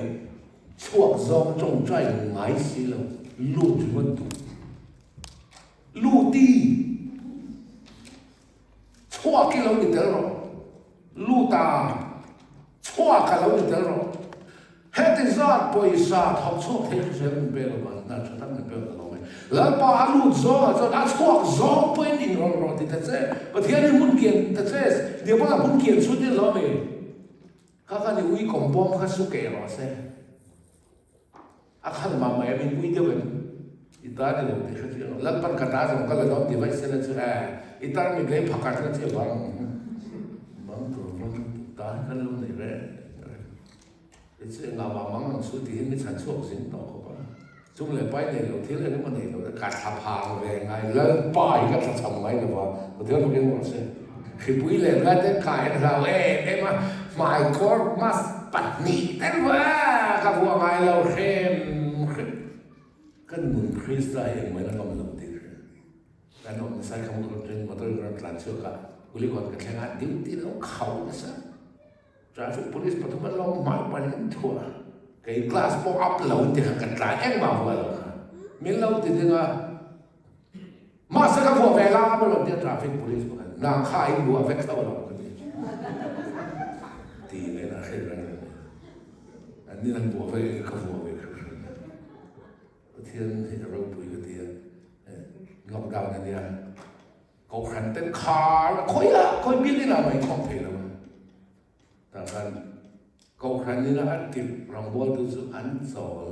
ชัวร์จงจงใจไงสิล่ะลุดมันดูลุดดีชัวร์กี่เราเนี่ยเด้อลุดตาชัวร์กี่เราเนี่ยเด้อเฮ็ดที่ซาป่วยซาทำชั่วเทศเสียมันเป็นอะไรน่าจะตั้งมันเป็นอะไรแล้วพออาลูกจ้าจะอาชัวร์จ้าเป็นอินโรรติดเจ้ประเทศนี้มุ่งเกียนแต่เจ้เดี๋ยวพอเรามุ่งเกียนสุดที่เราไม่ข้ากันนี่วิ่งกบbombข้าสุกเอราเซ่อาขันมาไม่เป็นวิ่งเดียวกันอิตาลีเราที่เขาเจอแล้วปันกระดาษของเขาเลยต้องดีไว้เสร็จแล้วอิตาลีมีเลยพักกันเจ้าบางตัวมันตายกันลงในเร่เจ้างาบางสุดที่เห็นไม่ชันช่วงสิ่งต่อเขาchúng lại bay này đầu tiên là cái vấn đề là cả tháp hàng về ngày lớn bay các tháp hàng ngày là vào đầu tiên là cái vấn đề khi quý lên ra tới cái là em mà my God must bắt nị thế mà các vua ngày lâu xem cái nguồn Christ ấy mới là công lập tiền cái nó sai không có trên mà tôi làm chưa cả quý còn cái thằng anh điếu nó khẩu nó sao traffic police mà chúng nó lo mãi bằng thua cái glass pop up lâu thì hàng cả em bảo vậy miễn lâu thì thế nào mà sao các vụ về làm mà làm tiền traffic police mà nàng khai bùa vét sao làm cái gì thì cái là cái này anh đi làm bùa về các vụ về thiên thìเราปุ๋ยก็ทีล็อกดาวน์เนี่ยเขาขันเต้นขาค่อยบินนี่นะไม่คล่องเทแล้วแต่กันเขาขันนี่นะติดรองบอลดูสุดอันสอง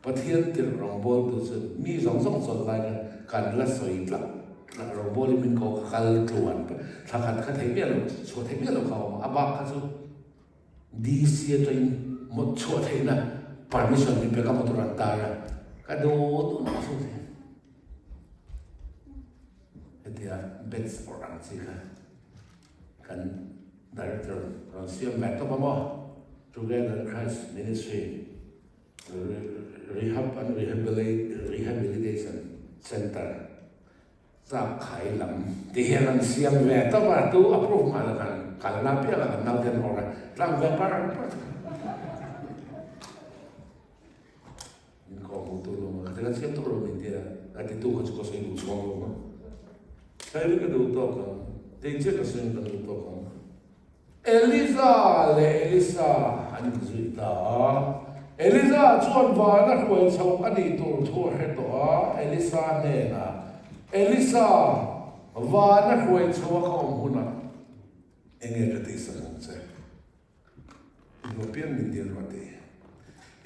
ประเทศติดรองบอลดูสุดมีสองส่วนอะไรกันละสวยกลับรองบอลมันเขาขันกวนถ้าขันขันเทียนเราชัวเทียนเราเขาอาบักเขาสุดดีเสียใจหมดชัวเทียนนะ permission มีเป็นคำพูดรันตายKado tu maksud dia. Dia best orang sih kan director Ransiam Beto Mama together Christ Ministry Rehab and Rehabilitation Center จากไข่ลำที่เห็นเสียงแหวนตัวตู้อัปรุมาแล้วกันนับเพียงกันนับเดินออกกันร่างแหวนปารังนี่ก็มุตุลงแต่ก็เสียงตัวลงนี่เดียวแต่ที่ตู้ก็จะก็ใช้ดูช่วงลงใครรู้ก็ดูตัวกันเด็กเจ้าก็ใช้ดูตัวกันเอลิซาอันนี้ก็สุดท้ายเอลิซาชวนวานักเวชอันนี้ตัวทั่วเหตุเอลิซาเนี่ยนะเอลิซาวานักเวชว่าเขาหุ่นเองก็ติดสังเกตเราเปลี่ยนมินเดียร์มาดี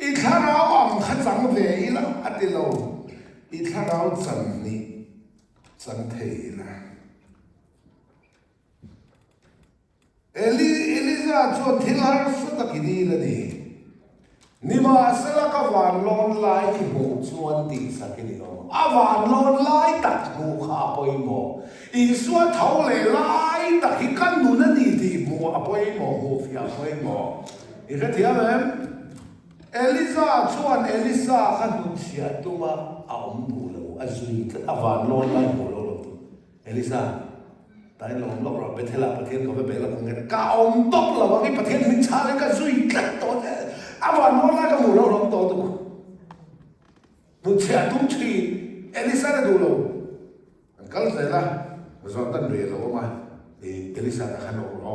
อีกครั้งเราอ่ำขัดสังเวชละอัติโลอีกครั้งเราจันนี่จันเทละเอลิซาชวนทิลฮาร์สุดตะกี้ดีละดีนี่มาสละกับวันลอนไลที่หูชวนตีสักกิโลวันลอนไลตัดหูขาไปหมออีส่วนเท่าเลยไลตัดที่กันนู่นนี่ที่หมอไปหมอหูฟิอาไปหมออีกทีอ่ะมั้ยเอลิซาชวนเอลิซาขันหุ่นเสียตัวมาเอาดูแล้วอาจุยกับวันลอนไลหูแล้วเอลิซาแต่เราเราไปเที่ยวประเทศเขาไปเป็นแล้วกันก้าวตกแล้วว่าไอ้ประเทศมิชาเลยก็สุยกันตัวเนี่ยอาวันโน้นแล้วก็หมู่เราลงตัวตัวมึงเชื่อตุ้มชีเอลิซาได้ดูเราก็เลยละจอร์แดนเรียนเราว่าเอลิซาได้ขันออกเรา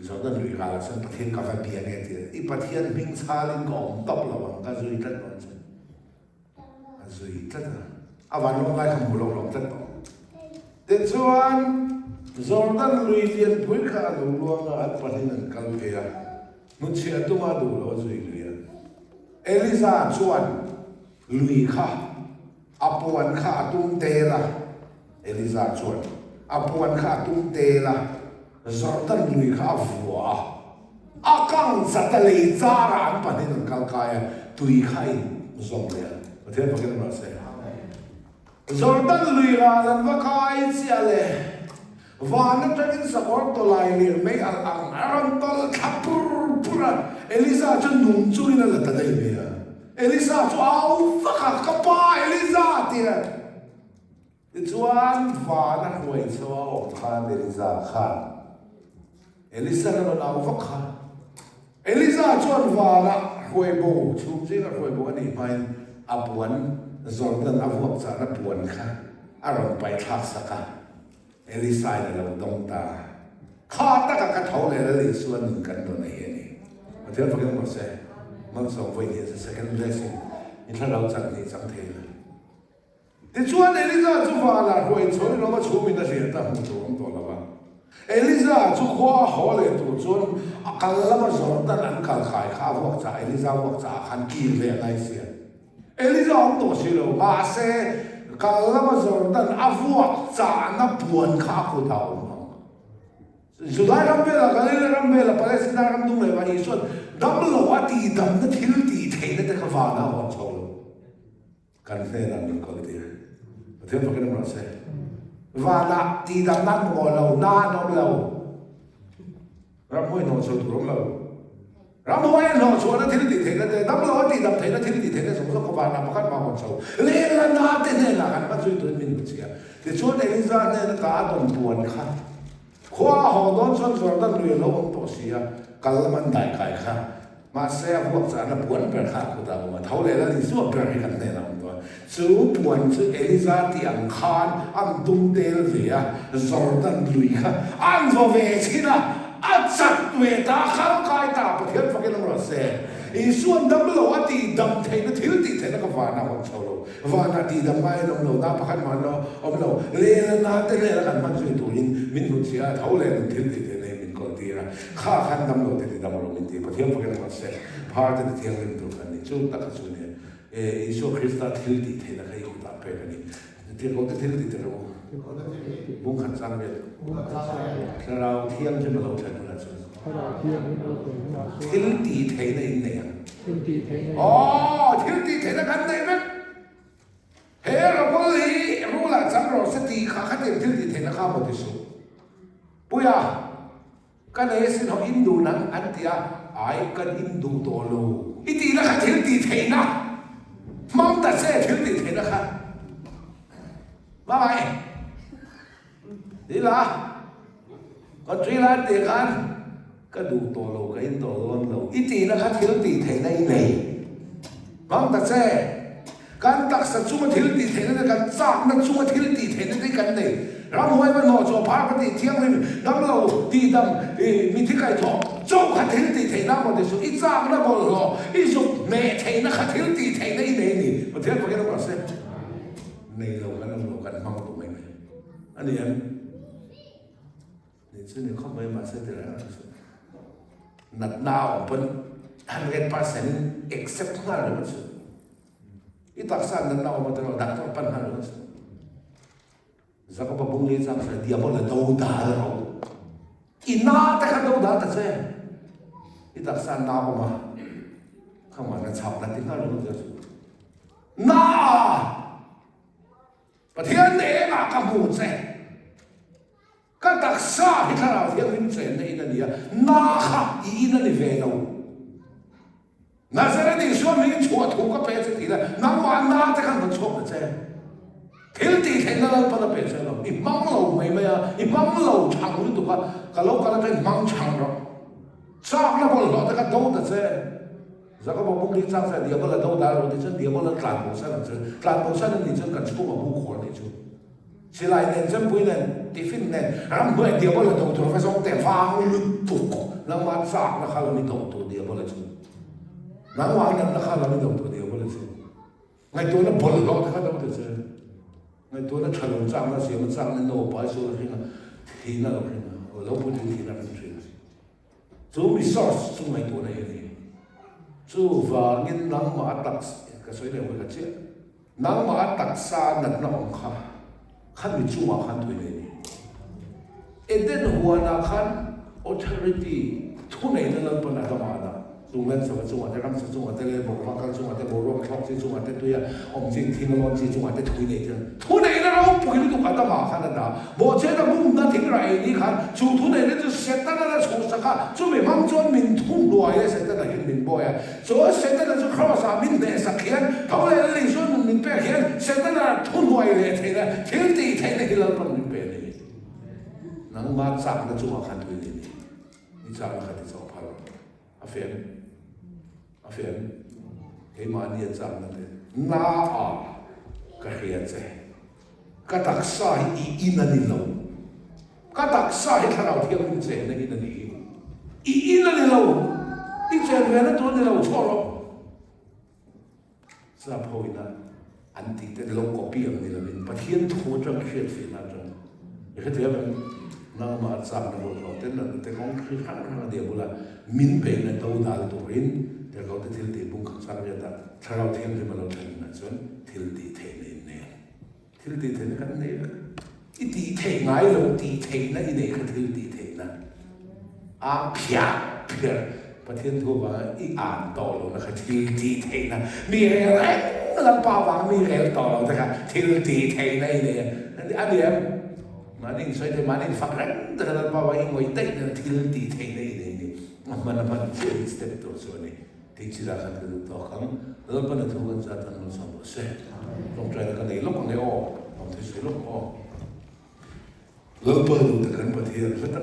จอร์แดนเรียนกันซึ่งประเทศกาแฟเพียงเนี่ยที่ไอ้ประเทศมิชาเลยก็ตกแล้วว่าก็สุยกันตัวเนี่ยสุยกันอาวันโน้นแล้วก็หมู่เราลงตัวแต่ส่วนจอร์แดนลุยเลียนพุ่งข้าดูลวงอัดประเทศนั้นกันเพียมุชเชียตัวมาดูแล้วจุยเลียเอลิซาชวนลุยข้าอปวนข้าตุ้มเตละเอลิซาชวนอปวนข้าตุ้มเตละจอร์แดนลุยข้าฟัวอากังสัตเลจาระอันประเทศนั้นกันกายตุยข้าจงเลียประเทศพวกนั้นมาเสียจอร์แดนลุยกันแล้วว่าใครเสียเลยว่านั่นจะเป็นสปอร์ตตัวลายเนี่ยไม่อังรันตอลขับปุระเอลิซาจะนุ่มจุยนั่นแหละแต่ได้ไหมเอลิซาจะเอาฟักกับป้าเอลิซาที่นั่นจวนว่านั่นหวยสวาออกทานเอลิซาขันเอลิซานั่นเอาฟักขันเอลิซาจวนว่านั่นหวยโบชุบซิกับหวยโบอันนี้ไปอับวันจอร์แดนอับวันจะนับวันค่ะอารมณ์ไปทักษะกันเอลิซาเนี่ยเราต้องตาข้าตั้งกระเทาเลยแล้วเลยส่วนหนึ่งกันตัวไหนนี่มาเที่ยวฟังกันหมดเสียมันส่งไปเนี่ยจะ second blessing นี่ถ้าเราจัดนี่จังเทเลยแต่ชวนเอลิซาจุฟ้าละหวยชวนเรามาชูมินได้เสียตั้งตัวตัวละบ้างเอลิซาจุขวาหอเลยตัวชวนกันละมาสอนตั้งนั้นการขายข้าวพวกจ่าเอลิซาพวกจ่าขันกินเลยอะไรเสียเอลิซาของตัวสิเรามาเซ่กันละมาสอนตั้งอาฟัวจ่านับปวนข้าคุดเอาสุดท้ายรำเบลกันเลยรำเบลปาเลสไตน์รำดุงเลยว่าอีส่วนดับโลว่าตีดำนั่นทิลตีเทนั่นจะขวาหน้าหัวโชว์กันเซ่นั่นมันก็เลยประเทศพวกนั้นมันเซ่ว่าละตีดำนั่นมองเราหน้าน้องเรารำห้วยนอชว์ถูกเรารำห้วยนอชว์นั่นทิลตีเทนั่นแต่ดับโลว่าตีดำเทนั่นทิลตีเทนั่นสมมติขวาหน้ามันก็มาหัวโชว์เลี้ยงหน้าเต้นเลยละกันมันช่วยตัวมินเสียแต่ช่วงเอลิซาเนี่ยก็อาดมปวนค่ะข้าหอดอนชนจอร์แดนลุยโลกตัวเสียกัลมันได้ไก่ค่ะมาเสียพวกสารปวนเปิดข้าคุตามาเท่าไรแล้วนี่สู้เปิดให้กันแน่นอนตัวสู้ปวนสู้เอลิซาที่อังคารอันตุงเตลเวียจอร์แดนลุยค่ะอันโวเวชินะอัดสัตเวตาข้าวกายตาประเทศฟังกันเราเสียอีส่วนดับโลว่าตีดำเทนทิลตีเทนก็วานาวันเช้าโลวานาตีดำไม่ลงโลน้าพักมันโลอมโลเลี้ยงนาเตเลกันมันช่วยตัวยินมินหุเสียเท่าไรทิลตีเทนมินก็ตีระข้าขันดำโลตีดำโลมินตีประเทศฟังกันเราเสียพาร์ทที่เที่ยงกันตัวกันนี่จุดตักจุดเนี่ยอีส่วนคริสต์ทิลตีเทนก็อยู่ตาเปกันนี่ที่เขาทิลตีเทนเราบุ้งขันซังเบลเราเที่ยงจะมาเราใช้คนละส่วนทิลตีเทนเนี่ยอ๋อทิลตีเทนกันเนี่ยมั้ยเฮ้เราก็เลยรู้ละจังเราสติข้าขัดเองทิลตีเทนข้าหมดที่สุดปุยากันเอสินเขาอินดูนั้นอันที่ไอ้กันอินดูตัวโลอีตีนะข้าทิลตีเทนนะมั่งแต่เสียทิลตีเทนนะคะ มาไหมดีละก็จีรันเด็กกันก็ดูตัวเราก็เห็นตัวเราอีจีนะครับที่เราตีเทในไหนบางแต่เจ้การตักสัตว์ชุ่มที่เราตีเทในกันจ้างนักชุ่มที่เราตีเทในกันเนี่ยเราไม่ว่าหน่อจอพาปฏิเที่ยงเลยน้ำเราตีดำมีที่ไก่ทองโจ้ขัดที่เราตีเทน้ำมันจะสุดอีจ้างนักบอลหล่ออีสุดเมทเทนะขัดที่เราตีเทในนี่ประเทศประเทศเราเสร็จในเรากันมั่งตัวไม่เลยอันนี้นี่ซึ่งเนี่ยเขาไม่มาเสร็จแล้วนัดดาวเป็น100% except ห้าเลยมั้งสิอีตักษานัดดาวมาตลอดดักต้องปัญหาเลยมั้งสิจะก็บอกเลยจังสิเดียบเลยดูดาเราอีน่าแต่ก็ดูดาแต่เจ้อีตักษาดาวมาข้างมานั่งฉับนั่งที่ห้าเลยมั้งสิน่าประเทศไหนมาขโมยเจ้ก็ตักษาที่ข้าเราเที่ยววิ่งเส้นในอินเดียน่าค่ะอีนั่นนี่เวลาน่าจะได้ดีส่วนนี้ชัวร์ถูกก็เป็นสิ่งที่ละน้ำมันน่าจะกันมันชอบนะเจ้ที่ตีเทนนั่นเราเป็นสิ่งเราอีมังเราไม่อะอีมังเราช่างรู้ตัวก็เราก็เป็นมังช่างเราสร้างแล้วพอเราแต่ก็โดนนะเจ้จะก็บอกพวกนี้สร้างเสร็จเดี๋ยวเราโดนได้เราดิฉันเดี๋ยวเรากลั่นโมเสสนั่นเจ้กลั่นโมเสสนั่นดิฉันกันชั่วมาบุกคนนี่ชั่วสิไลเนี่ยฉันพูดเนี่ยที่ฟินเนี่ยรำเบื่อเดี๋ยวเราโดนตัวไฟส่งแต่ฟังลึกตุกน้ำมันสากนะครับเราไม่โดนตัวเดียวเราชั่วน้ำมันนั่นนะครับเราไม่โดนตัวเดียวเราชั่วไงตัวนั้นบอลเราถ้าเราจะเจอไงตัวนั้นฉลองจ้างแล้วเสียมันจ้างนั่นโน้ไปสู้แล้วทีนั่นเราขึ้นเราพูดถึงทีนั่นเป็นสิ่งจู่มีซอสจู่ไงตัวนั้นนี่จู่ว่าเงินน้ำมันตักก็สวยเลยว่าเจ้าน้ำมันตักซาหนักน้ำข้าขันมีจู่มาขันตัวนี้เอ็ดเดนหัวนาขัน authority ทุนไหนนั่นเราเป็นอะไรมานะตรงนั้นสมัยจู่มาแต่รำสจู่มาแต่เลยบอกว่ากันจู่มาแต่บอกว่าครอบครัวจู่มาแต่ตัวอย่างอมจริงที่เราจู่มาแต่ทุนไหนเถอะทุนไหนนั่นเราพูดถึงตัวอะไรมาขันนั่นนะบอกเจ้าเรามุ่งนั่นถึงไรนี่ขันจู่ทุนไหนนั่นจะเสร็จตั้งแต่ช่วงสักจู่ไม่มั่งจนมินทุ่งรวยเลยเสร็จตั้งแต่เห็นมินบ่อยจู่เสร็จตั้งแต่จู่ครอบครัวมินเนี่ยสักเขียนเขาเลยเรื่องส่วนมินเปย์เขียนเสร็จตั้งแต่ทุ่งรวยเลยเท่เลยเที่ยวตีเท่เลยเราเป็นมินเปย์เลยนั่งมาสั่งนั่นจู่มาขันตัวนี้นี่สั่งมาขันที่สองพันอาเฟียนเฮ้ยมาเนี่ยสั่งนั่นเลยน่าก็เขียนใจก็ตักสายอีนั่นนี่เราก็ตักสายถ้าเราเที่ยวมุ่งเจนในอีนั่นนี่อีนั่นนี่เราอีเจนเวลาตัวนี่เราชอบเราทราบเขาอีนั่นอันที่แต่เราก็เปลี่ยนนี่เราเป็นประเทศทั่วจังเขียนฟินาจังอย่างที่เรานั่งมาสั่งเราแต่นั่นแต่ของคือข้างเดียวบุละมินเป็นในตัวดาลตัวอินแต่เราจะทิลตีบุ้งขังสังเกตถ้าเราเที่ยงที่มันเราทำนั่นส่วนทิลตีเทนเนี่ยทิลตีเทนกันเนี่ยอีตีเทนไงเราตีเทนนะอีเนี่ยคือทิลตีเทนนะเพียประเทศทั่วไปอีอ่านต่อเรานะครับทิลตีเทนนะมีอะไรเราป่าวางมีอะไรต่อเรานะครับทิลตีเทนนะอีเนี่ยอันเดียวmaning saya tu maning fakran terhadap bawa yang waitai dan til di tene ini mana mana step tu so ni tidak akan tertukang lepas itu kan jatuh nol sampai se long try kan ni long ni oh long tu se long oh lepas itu kan berarti